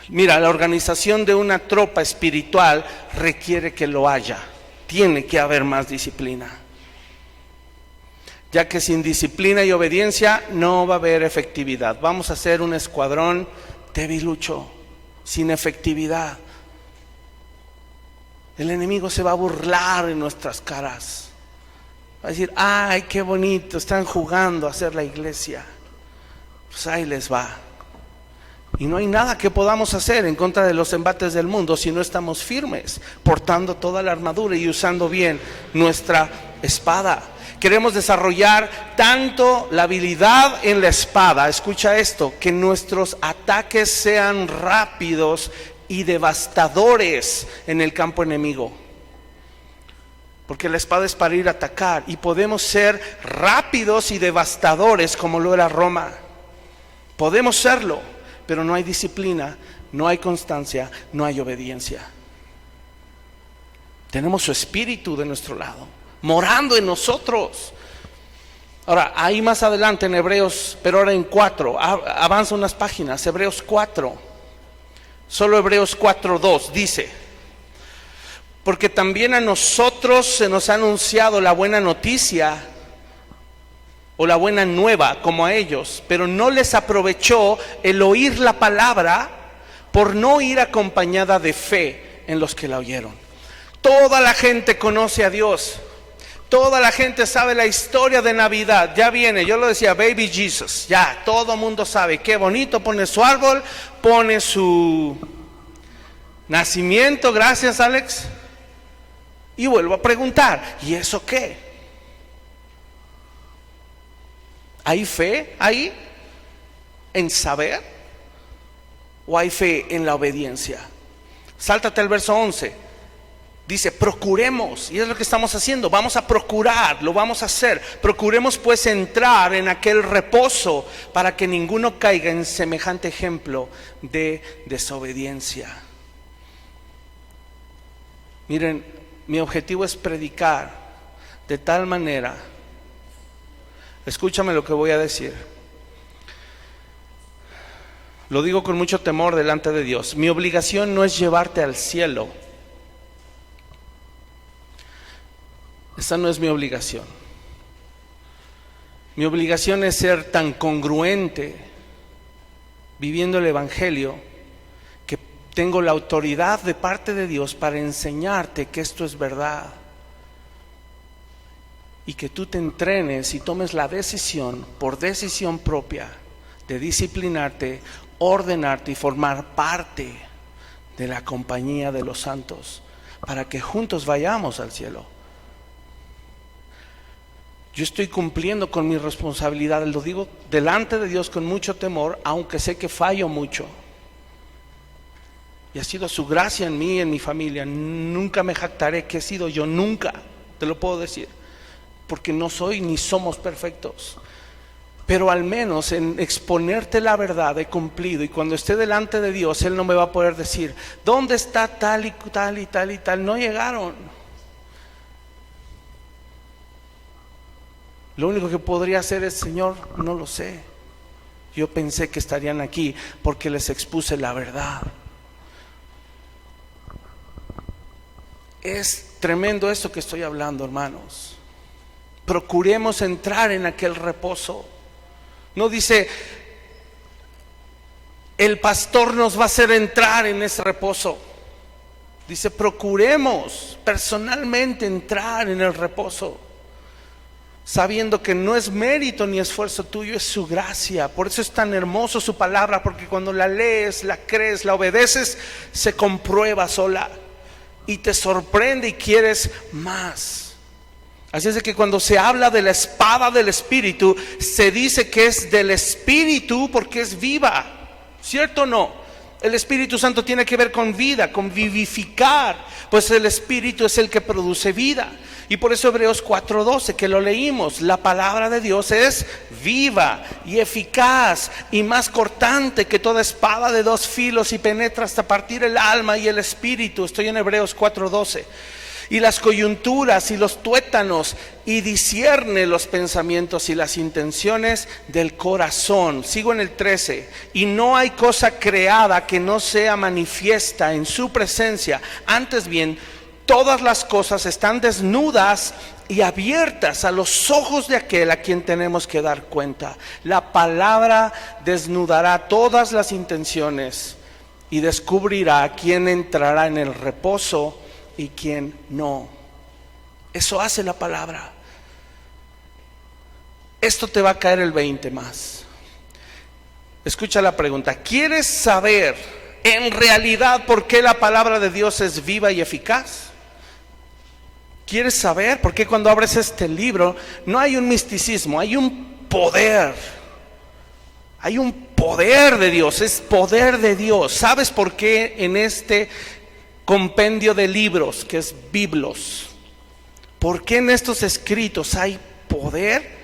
Mira, la organización de una tropa espiritual requiere que lo haya. Tiene que haber más disciplina. Ya que sin disciplina y obediencia no va a haber efectividad. Vamos a ser un escuadrón debilucho, sin efectividad. El enemigo se va a burlar en nuestras caras. Va a decir: ay, qué bonito, están jugando a hacer la iglesia. Pues ahí les va. Y no hay nada que podamos hacer en contra de los embates del mundo si no estamos firmes, portando toda la armadura y usando bien nuestra espada. Queremos desarrollar tanto la habilidad en la espada, escucha esto, que nuestros ataques sean rápidos y devastadores en el campo enemigo. Porque la espada es para ir a atacar y podemos ser rápidos y devastadores como lo era Roma. Podemos serlo, pero no hay disciplina, no hay constancia, no hay obediencia. Tenemos su espíritu de nuestro lado, morando en nosotros. Ahora, ahí más adelante en Hebreos, pero ahora en 4, avanza unas páginas, Hebreos 4, solo Hebreos 4:2 dice: porque también a nosotros se nos ha anunciado la buena noticia o la buena nueva como a ellos, pero no les aprovechó el oír la palabra por no ir acompañada de fe en los que la oyeron. Toda la gente conoce a Dios, Toda la gente sabe la historia de Navidad. Ya viene, yo lo decía, Baby Jesus. Ya, todo mundo sabe. Qué bonito, pone su árbol, pone su nacimiento. Gracias, Alex. Y vuelvo a preguntar, ¿y eso qué? ¿Hay fe ahí en saber? ¿O hay fe en la obediencia? Sáltate al verso 11. Dice, procuremos, y es lo que estamos haciendo, vamos a procurar, lo vamos a hacer. Procuremos pues entrar en aquel reposo para que ninguno caiga en semejante ejemplo de desobediencia. Miren, mi objetivo es predicar de tal manera, escúchame lo que voy a decir. Lo digo con mucho temor delante de Dios. Mi obligación no es llevarte al cielo. Esa no es mi obligación. Mi obligación es ser tan congruente viviendo el Evangelio que tengo la autoridad de parte de Dios para enseñarte que esto es verdad y que tú te entrenes y tomes la decisión por decisión propia de disciplinarte, ordenarte y formar parte de la compañía de los santos para que juntos vayamos al cielo. Yo estoy cumpliendo con mi responsabilidad, lo digo delante de Dios con mucho temor, aunque sé que fallo mucho. Y ha sido su gracia en mí y en mi familia. Nunca me jactaré que he sido yo, nunca, te lo puedo decir, porque no soy ni somos perfectos. Pero al menos en exponerte la verdad he cumplido, y cuando esté delante de Dios, Él no me va a poder decir, ¿dónde está tal y tal y tal y tal? No llegaron. Lo único que podría hacer es, Señor, no lo sé. Yo pensé que estarían aquí porque les expuse la verdad. Es tremendo esto que estoy hablando, hermanos. Procuremos entrar en aquel reposo. No dice, el pastor nos va a hacer entrar en ese reposo. Dice, procuremos personalmente entrar en el reposo, sabiendo que no es mérito ni esfuerzo tuyo, es su gracia. Por eso es tan hermoso su palabra, porque cuando la lees, la crees, la obedeces, se comprueba sola y te sorprende y quieres más. Así es de que cuando se habla de la espada del Espíritu, se dice que es del Espíritu porque es viva, ¿cierto o no? El Espíritu Santo tiene que ver con vida, con vivificar, pues el Espíritu es el que produce vida. Y por eso Hebreos 4:12, que lo leímos, la palabra de Dios es viva y eficaz y más cortante que toda espada de dos filos, y penetra hasta partir el alma y el espíritu. Estoy en Hebreos 4:12. Y las coyunturas y los tuétanos, y discierne los pensamientos y las intenciones del corazón. Sigo en el 13. Y no hay cosa creada que no sea manifiesta en su presencia. Antes bien, todas las cosas están desnudas y abiertas a los ojos de aquel a quien tenemos que dar cuenta. La palabra desnudará todas las intenciones y descubrirá quién entrará en el reposo y quién no. Eso hace la palabra. Esto te va a caer el 20 más. Escucha la pregunta. ¿Quieres saber en realidad por qué la palabra de Dios es viva y eficaz? ¿Quieres saber por qué cuando abres este libro no hay un misticismo, hay un poder? Hay un poder de Dios, es poder de Dios. ¿Sabes por qué en este compendio de libros, que es Biblos, por qué en estos escritos hay poder?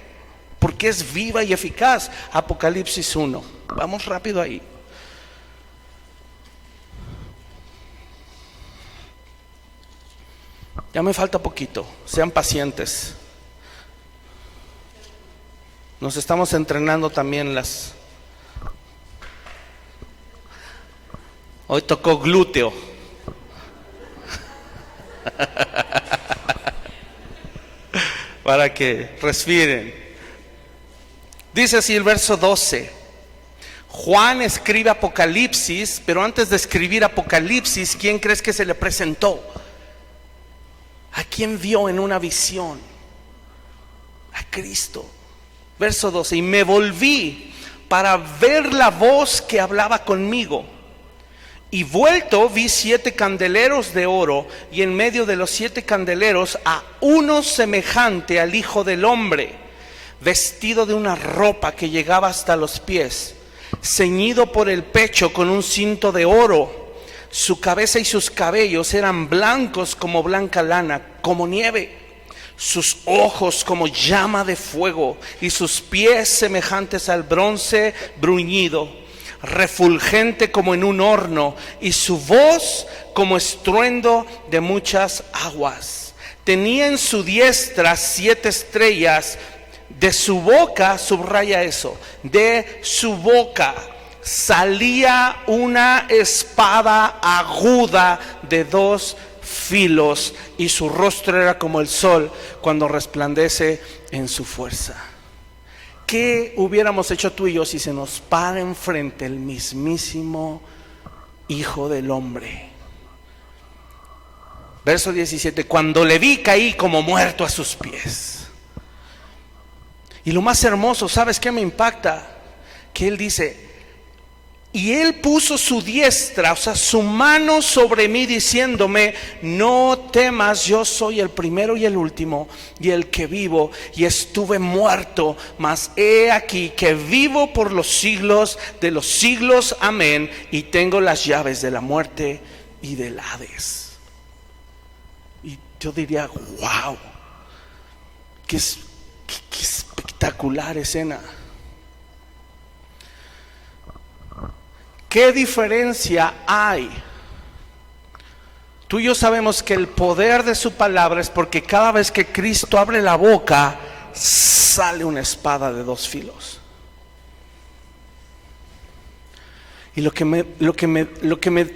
Porque es viva y eficaz. Apocalipsis 1. Vamos rápido ahí. Ya me falta poquito, sean pacientes. Nos estamos entrenando también Hoy tocó glúteo. Para que respiren. Dice así el verso 12. Juan escribe Apocalipsis, pero antes de escribir Apocalipsis, ¿quién crees que se le presentó? ¿A quién vio en una visión? a Cristo. Verso 12, y me volví para ver la voz que hablaba conmigo. Y vuelto vi 7 candeleros de oro, y en medio de los 7 candeleros a uno semejante al Hijo del Hombre, vestido de una ropa que llegaba hasta los pies, ceñido por el pecho con un cinto de oro. Su cabeza y sus cabellos eran blancos como blanca lana, como nieve. Sus ojos como llama de fuego, y sus pies semejantes al bronce bruñido, refulgente como en un horno, y su voz como estruendo de muchas aguas. Tenía en su diestra 7 estrellas. De su boca, subraya eso, de su boca salía una espada aguda de 2 filos, y su rostro era como el sol cuando resplandece en su fuerza. ¿Qué hubiéramos hecho tú y yo si se nos para enfrente el mismísimo Hijo del Hombre? Verso 17, cuando le vi caí como muerto a sus pies. Y lo más hermoso, ¿sabes qué me impacta? Que él dice, y él puso su diestra, o sea, su mano sobre mí, diciéndome, no temas, yo soy el primero y el último, y el que vivo, y estuve muerto, mas he aquí que vivo por los siglos de los siglos, amén, y tengo las llaves de la muerte y del Hades. Y yo diría, wow, qué espectacular escena. ¿Qué diferencia hay? Tú y yo sabemos que el poder de su palabra es porque cada vez que Cristo abre la boca, sale una espada de 2 filos. Y lo que me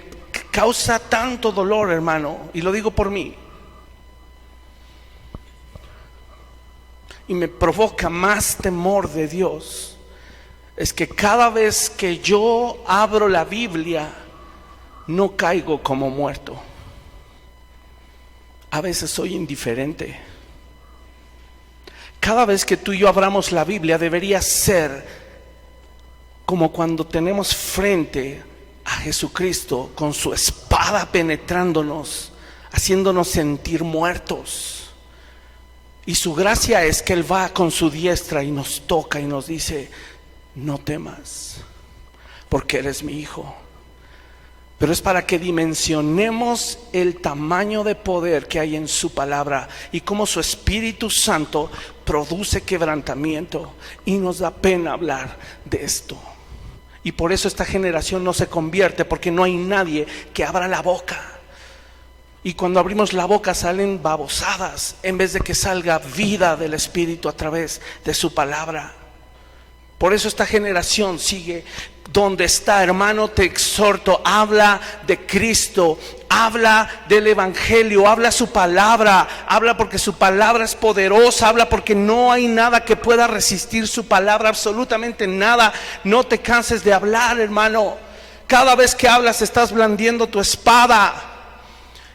causa tanto dolor, hermano, y lo digo por mí, y me provoca más temor de Dios, es que cada vez que yo abro la Biblia, no caigo como muerto. A veces soy indiferente. Cada vez que tú y yo abramos la Biblia, debería ser como cuando tenemos frente a Jesucristo con su espada penetrándonos, haciéndonos sentir muertos. Y su gracia es que Él va con su diestra y nos toca y nos dice, no temas, porque eres mi hijo. Pero es para que dimensionemos el tamaño de poder que hay en su palabra y cómo su Espíritu Santo produce quebrantamiento, y nos da pena hablar de esto. Y por eso esta generación no se convierte, porque no hay nadie que abra la boca. Y cuando abrimos la boca salen babosadas, en vez de que salga vida del Espíritu a través de su palabra. Por eso esta generación sigue donde está. Hermano, te exhorto, habla de Cristo, habla del Evangelio, habla su palabra, habla porque su palabra es poderosa, habla porque no hay nada que pueda resistir su palabra, absolutamente nada. No te canses de hablar, hermano. Cada vez que hablas estás blandiendo tu espada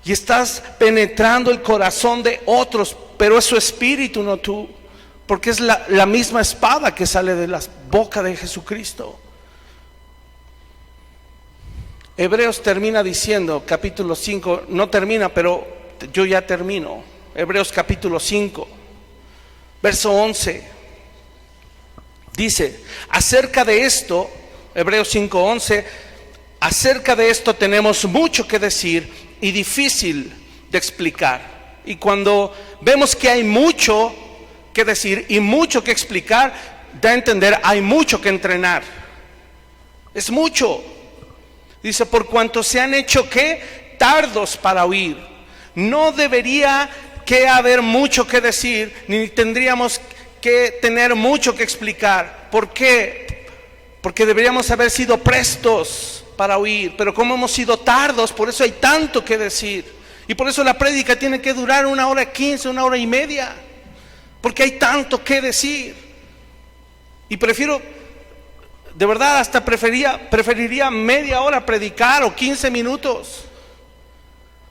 y estás penetrando el corazón de otros, pero es su espíritu, no tú. Porque es la misma espada que sale de la boca de Jesucristo. Hebreos termina diciendo, capítulo 5, no termina, pero yo ya termino. Hebreos capítulo 5, verso 11. Dice, acerca de esto, Hebreos 5, 11, acerca de esto tenemos mucho que decir y difícil de explicar. Y cuando vemos que hay mucho que decir y mucho que explicar, da a entender hay mucho que entrenar. Es mucho. Dice, por cuanto se han hecho ¿qué? Tardos para oír. No debería que haber mucho que decir, ni tendríamos que tener mucho que explicar. ¿Por qué? Porque deberíamos haber sido prestos para oír, pero como hemos sido tardos, por eso hay tanto que decir. Y por eso la prédica tiene que durar 1:15, 1:30. Porque hay tanto que decir. Y prefiero, de verdad, hasta preferiría media hora predicar o 15 minutos.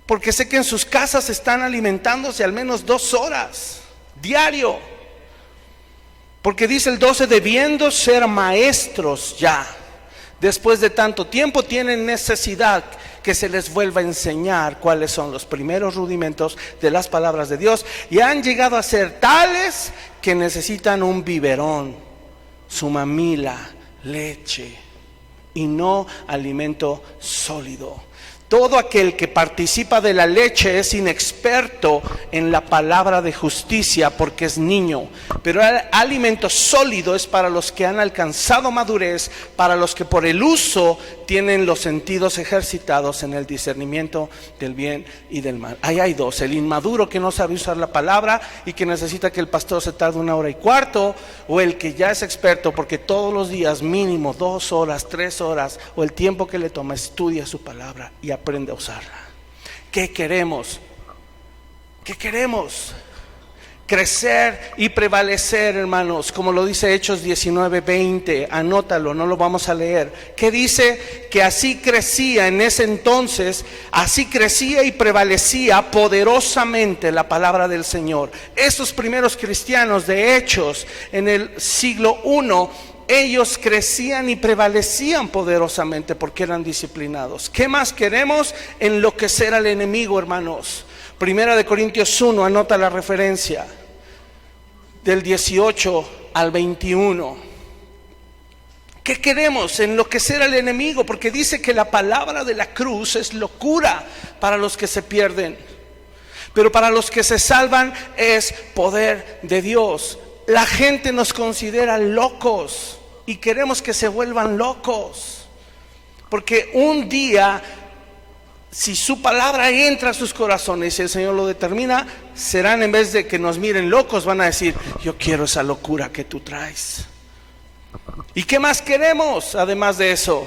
Porque sé que en sus casas están alimentándose al menos 2 horas diario. Porque dice el 12, debiendo ser maestros ya, después de tanto tiempo, tienen necesidad que se les vuelva a enseñar cuáles son los primeros rudimentos de las palabras de Dios. Y han llegado a ser tales que necesitan un biberón, su mamila, leche, y no alimento sólido. Todo aquel que participa de la leche es inexperto en la palabra de justicia porque es niño. Pero el alimento sólido es para los que han alcanzado madurez, para los que por el uso tienen los sentidos ejercitados en el discernimiento del bien y del mal. Ahí hay dos: el inmaduro que no sabe usar la palabra y que necesita que el pastor se tarde 1 hora y cuarto, o el que ya es experto porque todos los días mínimo 2 horas, 3 horas o el tiempo que le toma estudia su palabra y aprende a usarla. ¿Qué queremos? ¿Qué queremos? Crecer y prevalecer, hermanos, como lo dice Hechos 19:20, anótalo, no lo vamos a leer. Que dice que así crecía en ese entonces, así crecía y prevalecía poderosamente la palabra del Señor. Esos primeros cristianos de Hechos en el siglo I, ellos crecían y prevalecían poderosamente porque eran disciplinados. ¿Qué más queremos? Enloquecer al enemigo, hermanos. Primera de Corintios 1, anota la referencia, del 18 al 21. ¿Qué queremos? Enloquecer al enemigo, porque dice que la palabra de la cruz es locura para los que se pierden, pero para los que se salvan es poder de Dios. La gente nos considera locos y queremos que se vuelvan locos, porque un día, si su palabra entra a sus corazones y el Señor lo determina, serán, en vez de que nos miren locos, van a decir: yo quiero esa locura que tú traes. ¿Y qué más queremos? Además de eso,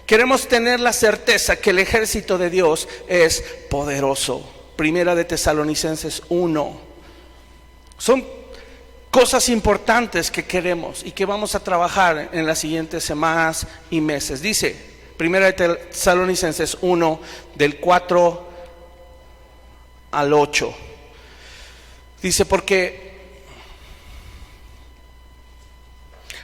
queremos tener la certeza que el ejército de Dios es poderoso. Primera de Tesalonicenses 1. Son cosas importantes que queremos y que vamos a trabajar en las siguientes semanas y meses. Dice Primera de Tesalonicenses 1, del 4 al 8. Dice: porque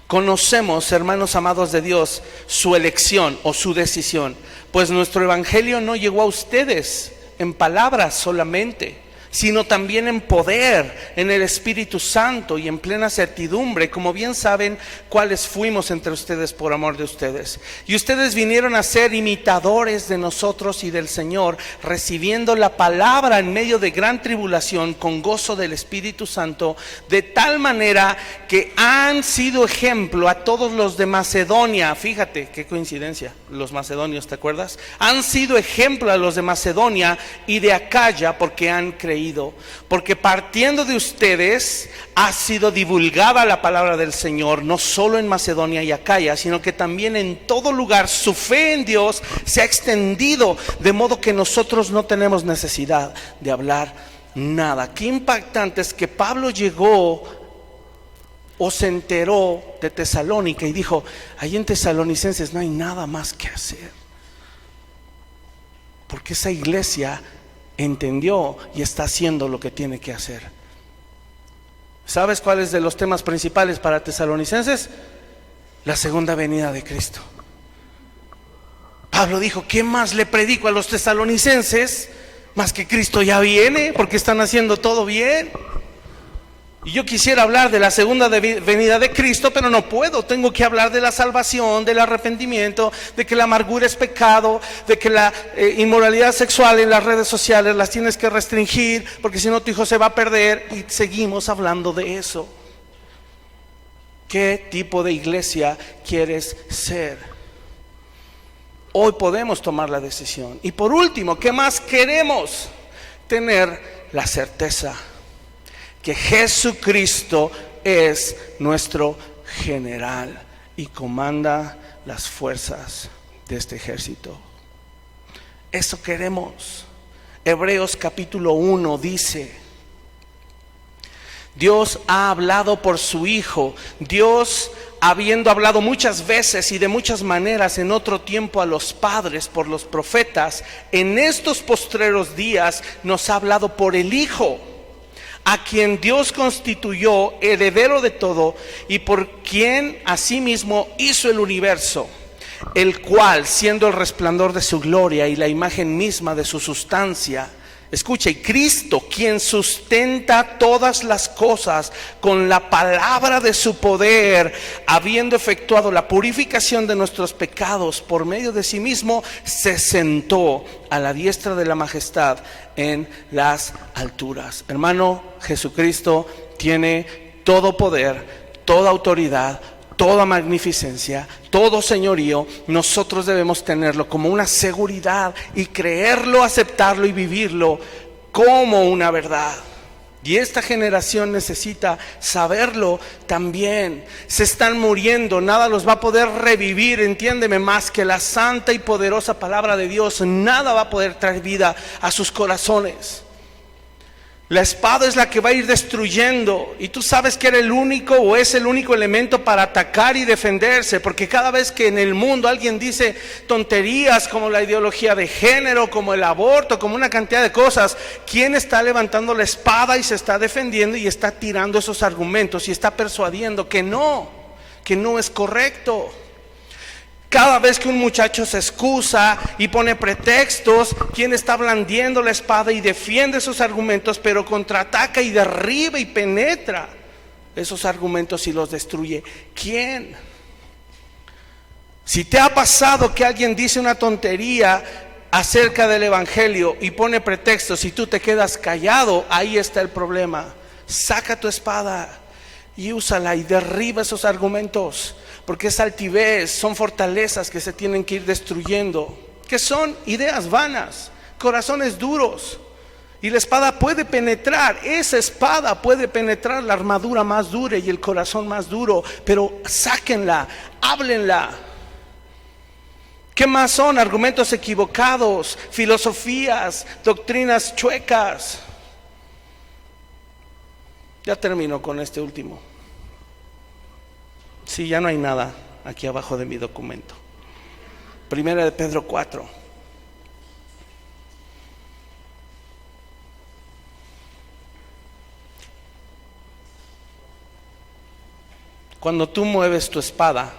conocemos, hermanos amados de Dios, su elección o su decisión, pues nuestro evangelio no llegó a ustedes en palabras solamente, sino también en poder, en el Espíritu Santo y en plena certidumbre, como bien saben cuáles fuimos entre ustedes por amor de ustedes. Y ustedes vinieron a ser imitadores de nosotros y del Señor, recibiendo la palabra en medio de gran tribulación con gozo del Espíritu Santo, de tal manera que han sido ejemplo a todos los de Macedonia. Fíjate qué coincidencia, los macedonios, ¿te acuerdas? Han sido ejemplo a los de Macedonia y de Acaya, porque han creído. Porque partiendo de ustedes ha sido divulgada la palabra del Señor, no solo en Macedonia y Acaya, sino que también en todo lugar su fe en Dios se ha extendido, de modo que nosotros no tenemos necesidad de hablar nada. Qué impactante es que Pablo llegó o se enteró de Tesalónica y dijo: ahí en Tesalonicenses no hay nada más que hacer, porque esa iglesia entendió y está haciendo lo que tiene que hacer. ¿Sabes cuáles de los temas principales para Tesalonicenses? La segunda venida de Cristo. Pablo dijo: ¿qué más le predico a los tesalonicenses más que Cristo ya viene? Porque están haciendo todo bien. Y yo quisiera hablar de la segunda venida de Cristo, pero no puedo. Tengo que hablar de la salvación, del arrepentimiento, de que la amargura es pecado, de que la inmoralidad sexual en las redes sociales las tienes que restringir, porque si no tu hijo se va a perder. Y seguimos hablando de eso. ¿Qué tipo de iglesia quieres ser? Hoy podemos tomar la decisión. Y por último, ¿qué más queremos? Tener la certeza que Jesucristo es nuestro general y comanda las fuerzas de este ejército. Eso queremos. Hebreos capítulo 1 dice: Dios ha hablado por su Hijo. Dios, habiendo hablado muchas veces y de muchas maneras en otro tiempo a los padres por los profetas, en estos postreros días nos ha hablado por el Hijo, a quien Dios constituyó heredero de todo y por quien asimismo hizo el universo, el cual, siendo el resplandor de su gloria y la imagen misma de su sustancia, escuche, Cristo, quien sustenta todas las cosas con la palabra de su poder, habiendo efectuado la purificación de nuestros pecados por medio de sí mismo, se sentó a la diestra de la majestad en las alturas. Hermano, Jesucristo tiene todo poder, toda autoridad, toda magnificencia, todo señorío. Nosotros debemos tenerlo como una seguridad y creerlo, aceptarlo y vivirlo como una verdad. Y esta generación necesita saberlo también. Se están muriendo, nada los va a poder revivir, entiéndeme, más que la santa y poderosa palabra de Dios. Nada va a poder traer vida a sus corazones. La espada es la que va a ir destruyendo, y tú sabes que era el único o es el único elemento para atacar y defenderse, porque cada vez que en el mundo alguien dice tonterías como la ideología de género, como el aborto, como una cantidad de cosas, ¿quién está levantando la espada y se está defendiendo y está tirando esos argumentos y está persuadiendo que no es correcto? Cada vez que un muchacho se excusa y pone pretextos, ¿quién está blandiendo la espada y defiende esos argumentos, pero contraataca y derriba y penetra esos argumentos y los destruye? ¿Quién? Si te ha pasado que alguien dice una tontería acerca del evangelio y pone pretextos y tú te quedas callado, ahí está el problema. Saca tu espada y úsala y derriba esos argumentos. Porque es altivez, son fortalezas que se tienen que ir destruyendo, que son ideas vanas, corazones duros. Y la espada puede penetrar, esa espada puede penetrar la armadura más dura y el corazón más duro, pero sáquenla, háblenla. ¿Qué más son? Argumentos equivocados, filosofías, doctrinas chuecas. Ya termino con este último. Sí, ya no hay nada aquí abajo de mi documento. Primera de Pedro 4. Cuando tú mueves tu espada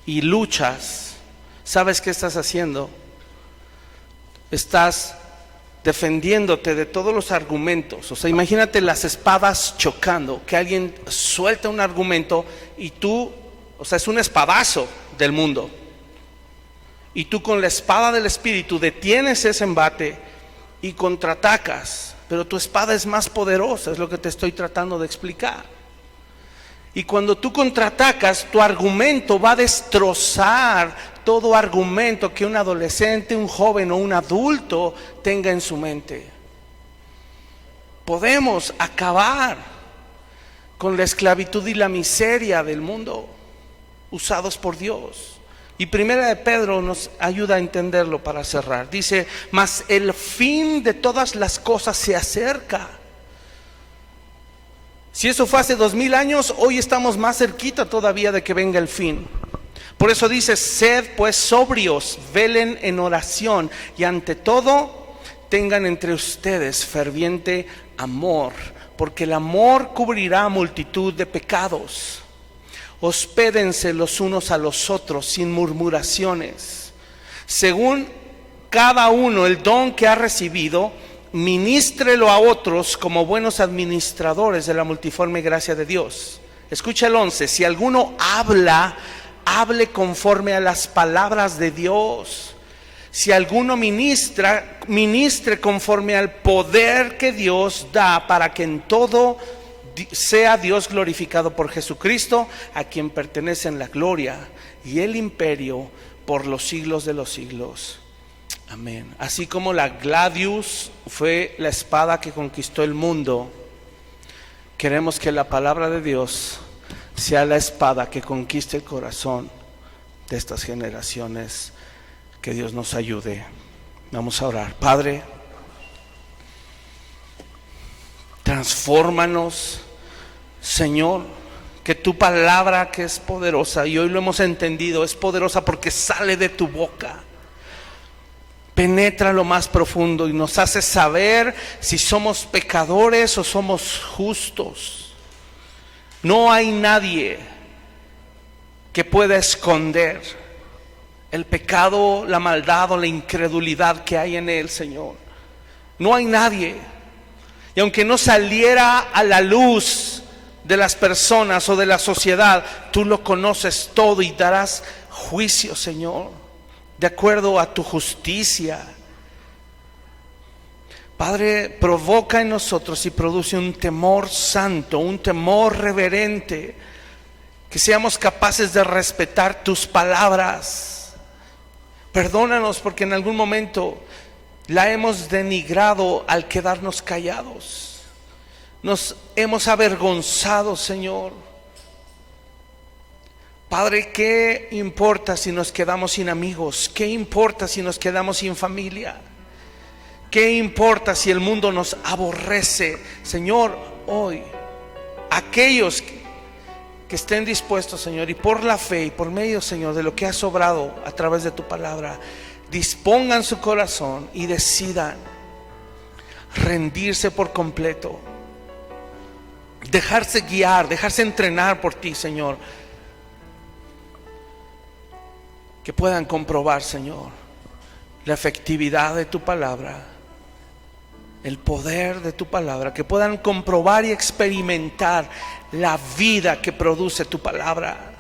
y luchas, ¿sabes qué estás haciendo? Estás defendiéndote de todos los argumentos. O sea, imagínate las espadas chocando, que alguien suelta un argumento y tú, o sea, es un espadazo del mundo, y tú con la espada del Espíritu detienes ese embate y contraatacas, pero tu espada es más poderosa, es lo que te estoy tratando de explicar. Y cuando tú contraatacas, tu argumento va a destrozar todo argumento que un adolescente, un joven o un adulto tenga en su mente. Podemos acabar con la esclavitud y la miseria del mundo usados por Dios. Y Primera de Pedro nos ayuda a entenderlo para cerrar. Dice, mas el fin de todas las cosas se acerca. Si eso fue hace 2000 años, hoy estamos más cerquita todavía de que venga el fin. Por eso dice, sed pues sobrios, velen en oración y ante todo tengan entre ustedes ferviente amor, porque el amor cubrirá multitud de pecados. Hospédense los unos a los otros sin murmuraciones, según cada uno el don que ha recibido, ministrelo a otros como buenos administradores de la multiforme gracia de Dios. Escucha el 11, si alguno habla, hable conforme a las palabras de Dios. Si alguno ministra, ministre conforme al poder que Dios da, para que en todo sea Dios glorificado por Jesucristo, a quien pertenecen la gloria y el imperio por los siglos de los siglos. Amén. Así como la gladius fue la espada que conquistó el mundo, queremos que la palabra de Dios sea la espada que conquiste el corazón de estas generaciones. Que Dios nos ayude. Vamos a orar. Padre, transfórmanos, Señor, que tu palabra, que es poderosa, y hoy lo hemos entendido, es poderosa porque sale de tu boca, penetra lo más profundo y nos hace saber si somos pecadores o somos justos. No hay nadie que pueda esconder el pecado, la maldad o la incredulidad que hay en él, Señor. No hay nadie. Y aunque no saliera a la luz de las personas o de la sociedad, tú lo conoces todo y darás juicio, Señor, de acuerdo a tu justicia. Padre, provoca en nosotros y produce un temor santo, un temor reverente, que seamos capaces de respetar tus palabras. Perdónanos porque en algún momento la hemos denigrado al quedarnos callados. Nos hemos avergonzado, Señor. Padre, ¿qué importa si nos quedamos sin amigos? ¿Qué importa si nos quedamos sin familia? ¿Qué importa si el mundo nos aborrece? Señor, hoy, aquellos que estén dispuestos, Señor, y por la fe y por medio, Señor, de lo que has sobrado a través de tu palabra, dispongan su corazón y decidan rendirse por completo, dejarse guiar, dejarse entrenar por ti, Señor. Que puedan comprobar, Señor, la efectividad de tu palabra, el poder de tu palabra, que puedan comprobar y experimentar la vida que produce tu palabra.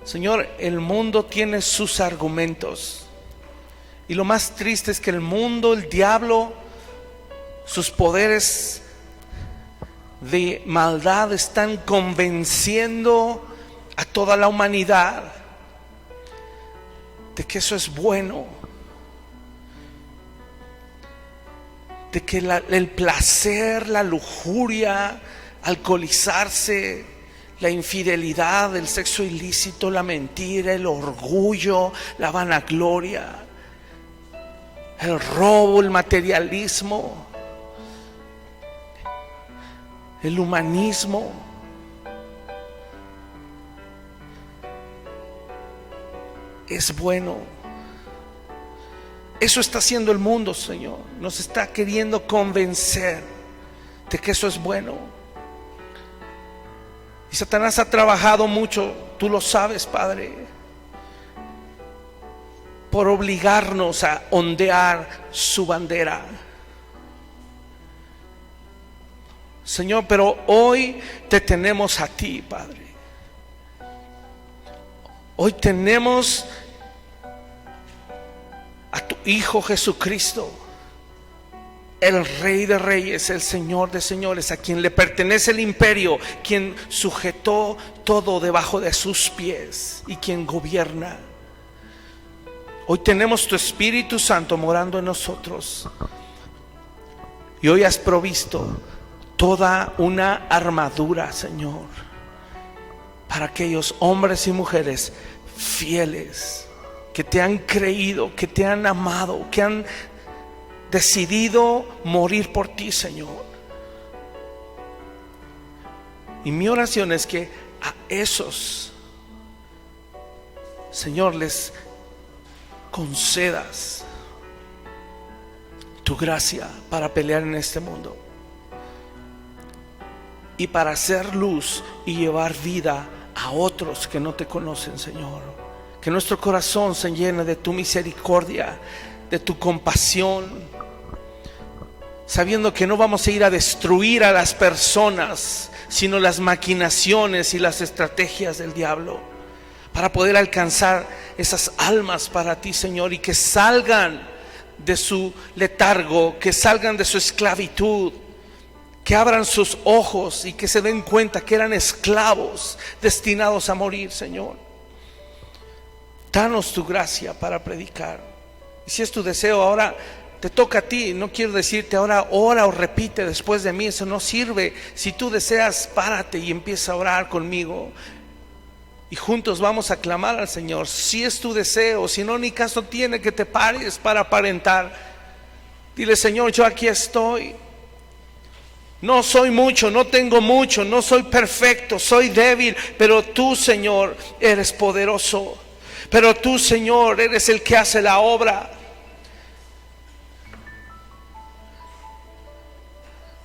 Señor, el mundo tiene sus argumentos, y lo más triste es que el mundo, el diablo, sus poderes de maldad están convenciendo a toda la humanidad de que eso es bueno, de que el placer, la lujuria, alcoholizarse, la infidelidad, el sexo ilícito, la mentira, el orgullo, la vanagloria, el robo, el materialismo, el humanismo, es bueno. Eso está haciendo el mundo, Señor. Nos está queriendo convencer de que eso es bueno. Y Satanás ha trabajado mucho, tú lo sabes, Padre, por obligarnos a ondear su bandera. Señor, pero hoy te tenemos a ti, Padre. Hoy tenemos a tu Hijo Jesucristo, el Rey de Reyes, el Señor de Señores, a quien le pertenece el imperio, quien sujetó todo debajo de sus pies y quien gobierna. Hoy tenemos tu Espíritu Santo morando en nosotros, y hoy has provisto toda una armadura, Señor, para aquellos hombres y mujeres fieles que te han creído, que te han amado, que han decidido morir por ti, Señor. Y mi oración es que a esos, Señor, les concedas tu gracia para pelear en este mundo y para hacer luz y llevar vida a otros que no te conocen, Señor. Que nuestro corazón se llene de tu misericordia, de tu compasión, sabiendo que no vamos a ir a destruir a las personas, sino las maquinaciones y las estrategias del diablo, para poder alcanzar esas almas para ti, Señor, y que salgan de su letargo, que salgan de su esclavitud, que abran sus ojos y que se den cuenta que eran esclavos destinados a morir, Señor. Danos tu gracia para predicar. Y si es tu deseo, ahora te toca a ti. No quiero decirte ahora ora o repite después de mí, eso no sirve. Si tú deseas, párate y empieza a orar conmigo, y juntos vamos a clamar al Señor. Si es tu deseo, si no, ni caso tiene que te pares para aparentar. Dile: Señor, yo aquí estoy. No soy mucho, no tengo mucho, no soy perfecto, soy débil, pero tú, Señor, eres poderoso. pero tú, Señor, eres el que hace la obra.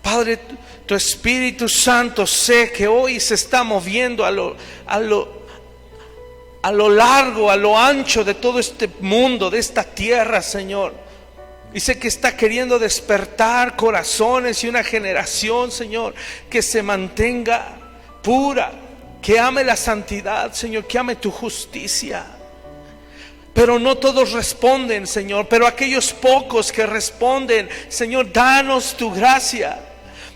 Padre, tu Espíritu Santo sé que hoy se está moviendo a lo largo, a lo ancho de todo este mundo, de esta tierra, Señor. Y sé que está queriendo despertar corazones y una generación, Señor, que se mantenga pura, que ame la santidad, Señor, que ame tu justicia. Pero no todos responden, Señor, pero aquellos pocos que responden, Señor, danos tu gracia,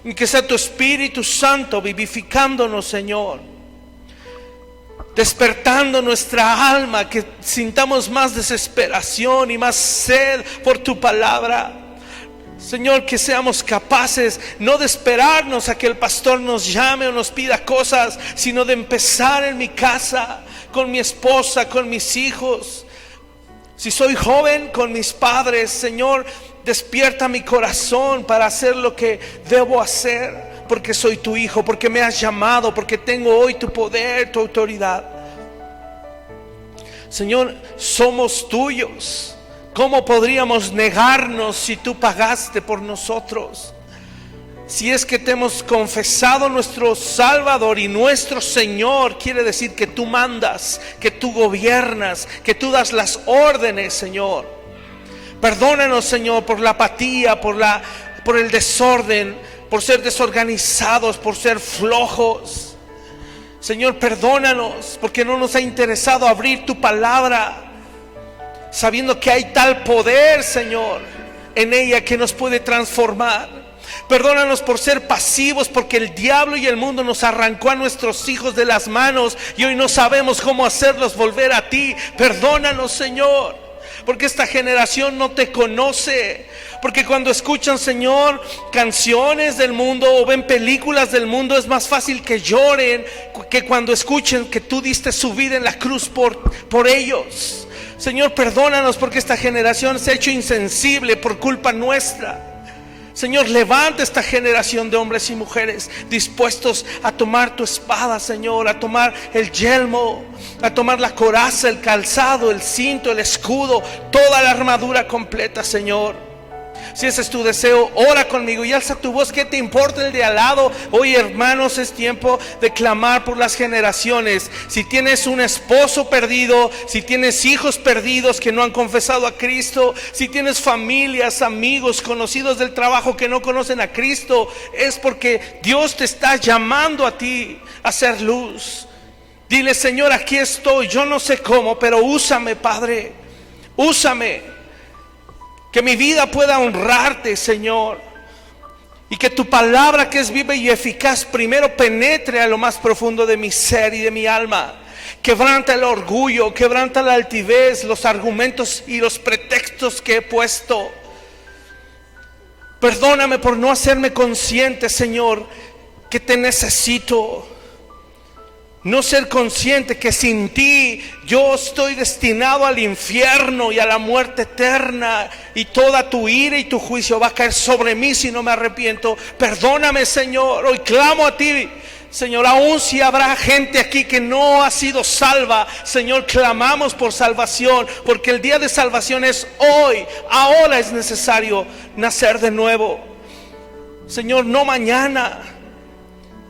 y que sea tu Espíritu Santo vivificándonos, Señor, despertando nuestra alma, que sintamos más desesperación y más sed por tu palabra. Señor, que seamos capaces no de esperarnos a que el pastor nos llame o nos pida cosas, sino de empezar en mi casa, con mi esposa, con mis hijos. Si soy joven, con mis padres. Señor, despierta mi corazón para hacer lo que debo hacer, porque soy tu hijo, porque me has llamado, porque tengo hoy tu poder, tu autoridad. Señor, somos tuyos. ¿Cómo podríamos negarnos si tú pagaste por nosotros? Si es que te hemos confesado nuestro Salvador y nuestro Señor, quiere decir que tú mandas, que tú gobiernas, que tú das las órdenes, Señor. Perdónanos, Señor, por la apatía, por el desorden, por ser desorganizados, por ser flojos. Señor, perdónanos porque no nos ha interesado abrir tu palabra, sabiendo que hay tal poder, Señor, en ella que nos puede transformar. Perdónanos por ser pasivos, porque el diablo y el mundo nos arrancó a nuestros hijos de las manos y hoy no sabemos cómo hacerlos volver a ti. Perdónanos, Señor, porque esta generación no te conoce. Porque cuando escuchan, Señor, canciones del mundo o ven películas del mundo, es más fácil que lloren que cuando escuchen que tú diste su vida en la cruz por ellos. Señor, perdónanos porque esta generación se ha hecho insensible por culpa nuestra. Señor, levanta esta generación de hombres y mujeres dispuestos a tomar tu espada, Señor, a tomar el yelmo, a tomar la coraza, el calzado, el cinto, el escudo, toda la armadura completa, Señor. Si ese es tu deseo, ora conmigo y alza tu voz. ¿Qué te importa el de al lado? Hoy, hermanos, es tiempo de clamar por las generaciones. Si tienes un esposo perdido, si tienes hijos perdidos que no han confesado a Cristo, si tienes familias, amigos, conocidos del trabajo que no conocen a Cristo, es porque Dios te está llamando a ti a ser luz. Dile: Señor, aquí estoy, yo no sé cómo, pero úsame, Padre, úsame. Que mi vida pueda honrarte, Señor, y que tu palabra, que es viva y eficaz, primero penetre a lo más profundo de mi ser y de mi alma. Quebranta el orgullo, quebranta la altivez, los argumentos y los pretextos que he puesto. Perdóname por no hacerme consciente, Señor, que te necesito. No ser consciente que sin ti yo estoy destinado al infierno y a la muerte eterna, y toda tu ira y tu juicio va a caer sobre mí si no me arrepiento. Perdóname, Señor. Hoy clamo a ti, Señor. Aún si habrá gente aquí que no ha sido salva, Señor, clamamos por salvación, porque el día de salvación es hoy. Ahora es necesario nacer de nuevo, Señor, no mañana.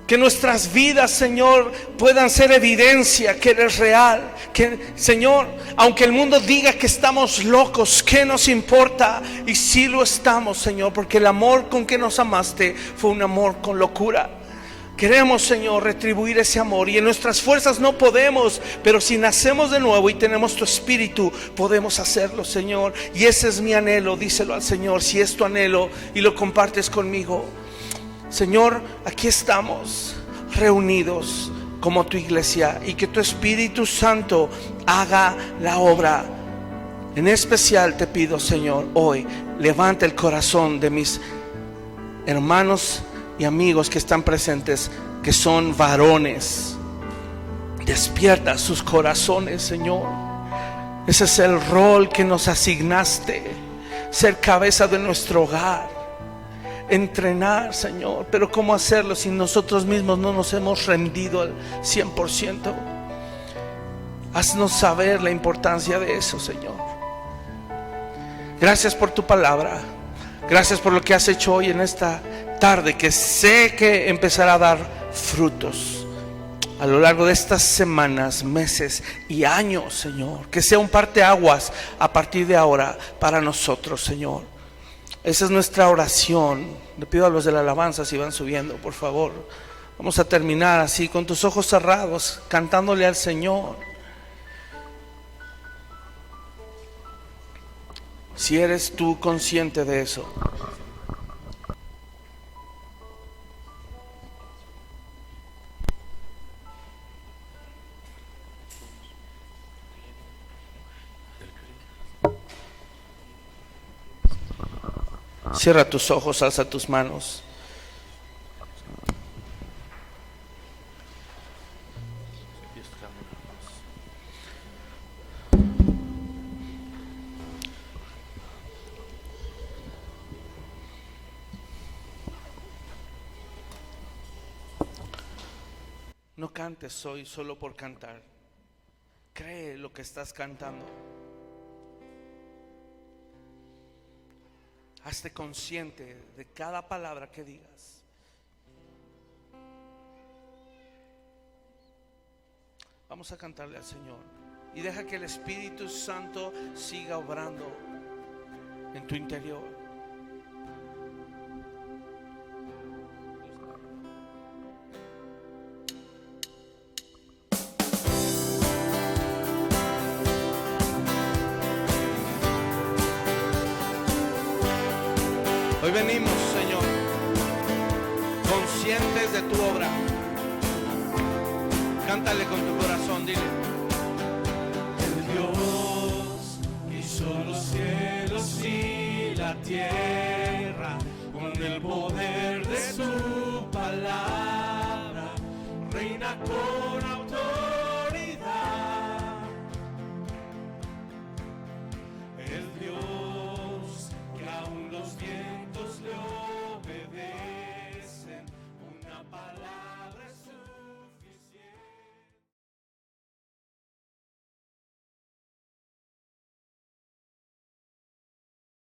Que nuestras vidas, Señor, puedan ser evidencia que eres real. Que, Señor, aunque el mundo diga que estamos locos, ¿qué nos importa? Y sí lo estamos, Señor, porque el amor con que nos amaste fue un amor con locura. Queremos, Señor, retribuir ese amor, y en nuestras fuerzas no podemos, pero si nacemos de nuevo y tenemos tu Espíritu, podemos hacerlo, Señor. Y ese es mi anhelo. Díselo al Señor si es tu anhelo y lo compartes conmigo. Señor, aquí estamos reunidos como tu iglesia, y que tu Espíritu Santo haga la obra. En especial te pido, Señor, hoy levanta el corazón de mis hermanos y amigos que están presentes, que son varones. Despierta sus corazones, Señor. Ese es el rol que nos asignaste: ser cabeza de nuestro hogar. Entrenar, Señor, pero ¿cómo hacerlo si nosotros mismos no nos hemos rendido al 100%? Haznos saber la importancia de eso, Señor. Gracias por tu palabra. Gracias por lo que has hecho hoy en esta tarde, que sé que empezará a dar frutos a lo largo de estas semanas, meses y años, Señor. Que sea un parteaguas a partir de ahora para nosotros, Señor. Esa es nuestra oración. Le pido a los de la alabanza, si van subiendo, por favor. Vamos a terminar así, con tus ojos cerrados, cantándole al Señor. Si eres tú consciente de eso. Cierra tus ojos, alza tus manos. No cantes hoy solo por cantar. Cree lo que estás cantando. Hazte consciente de cada palabra que digas. Vamos a cantarle al Señor y deja que el Espíritu Santo siga obrando en tu interior. Hoy venimos, Señor, conscientes de tu obra. Cántale con tu corazón, dile. El Dios hizo los cielos y la tierra con el poder de su palabra. Reina con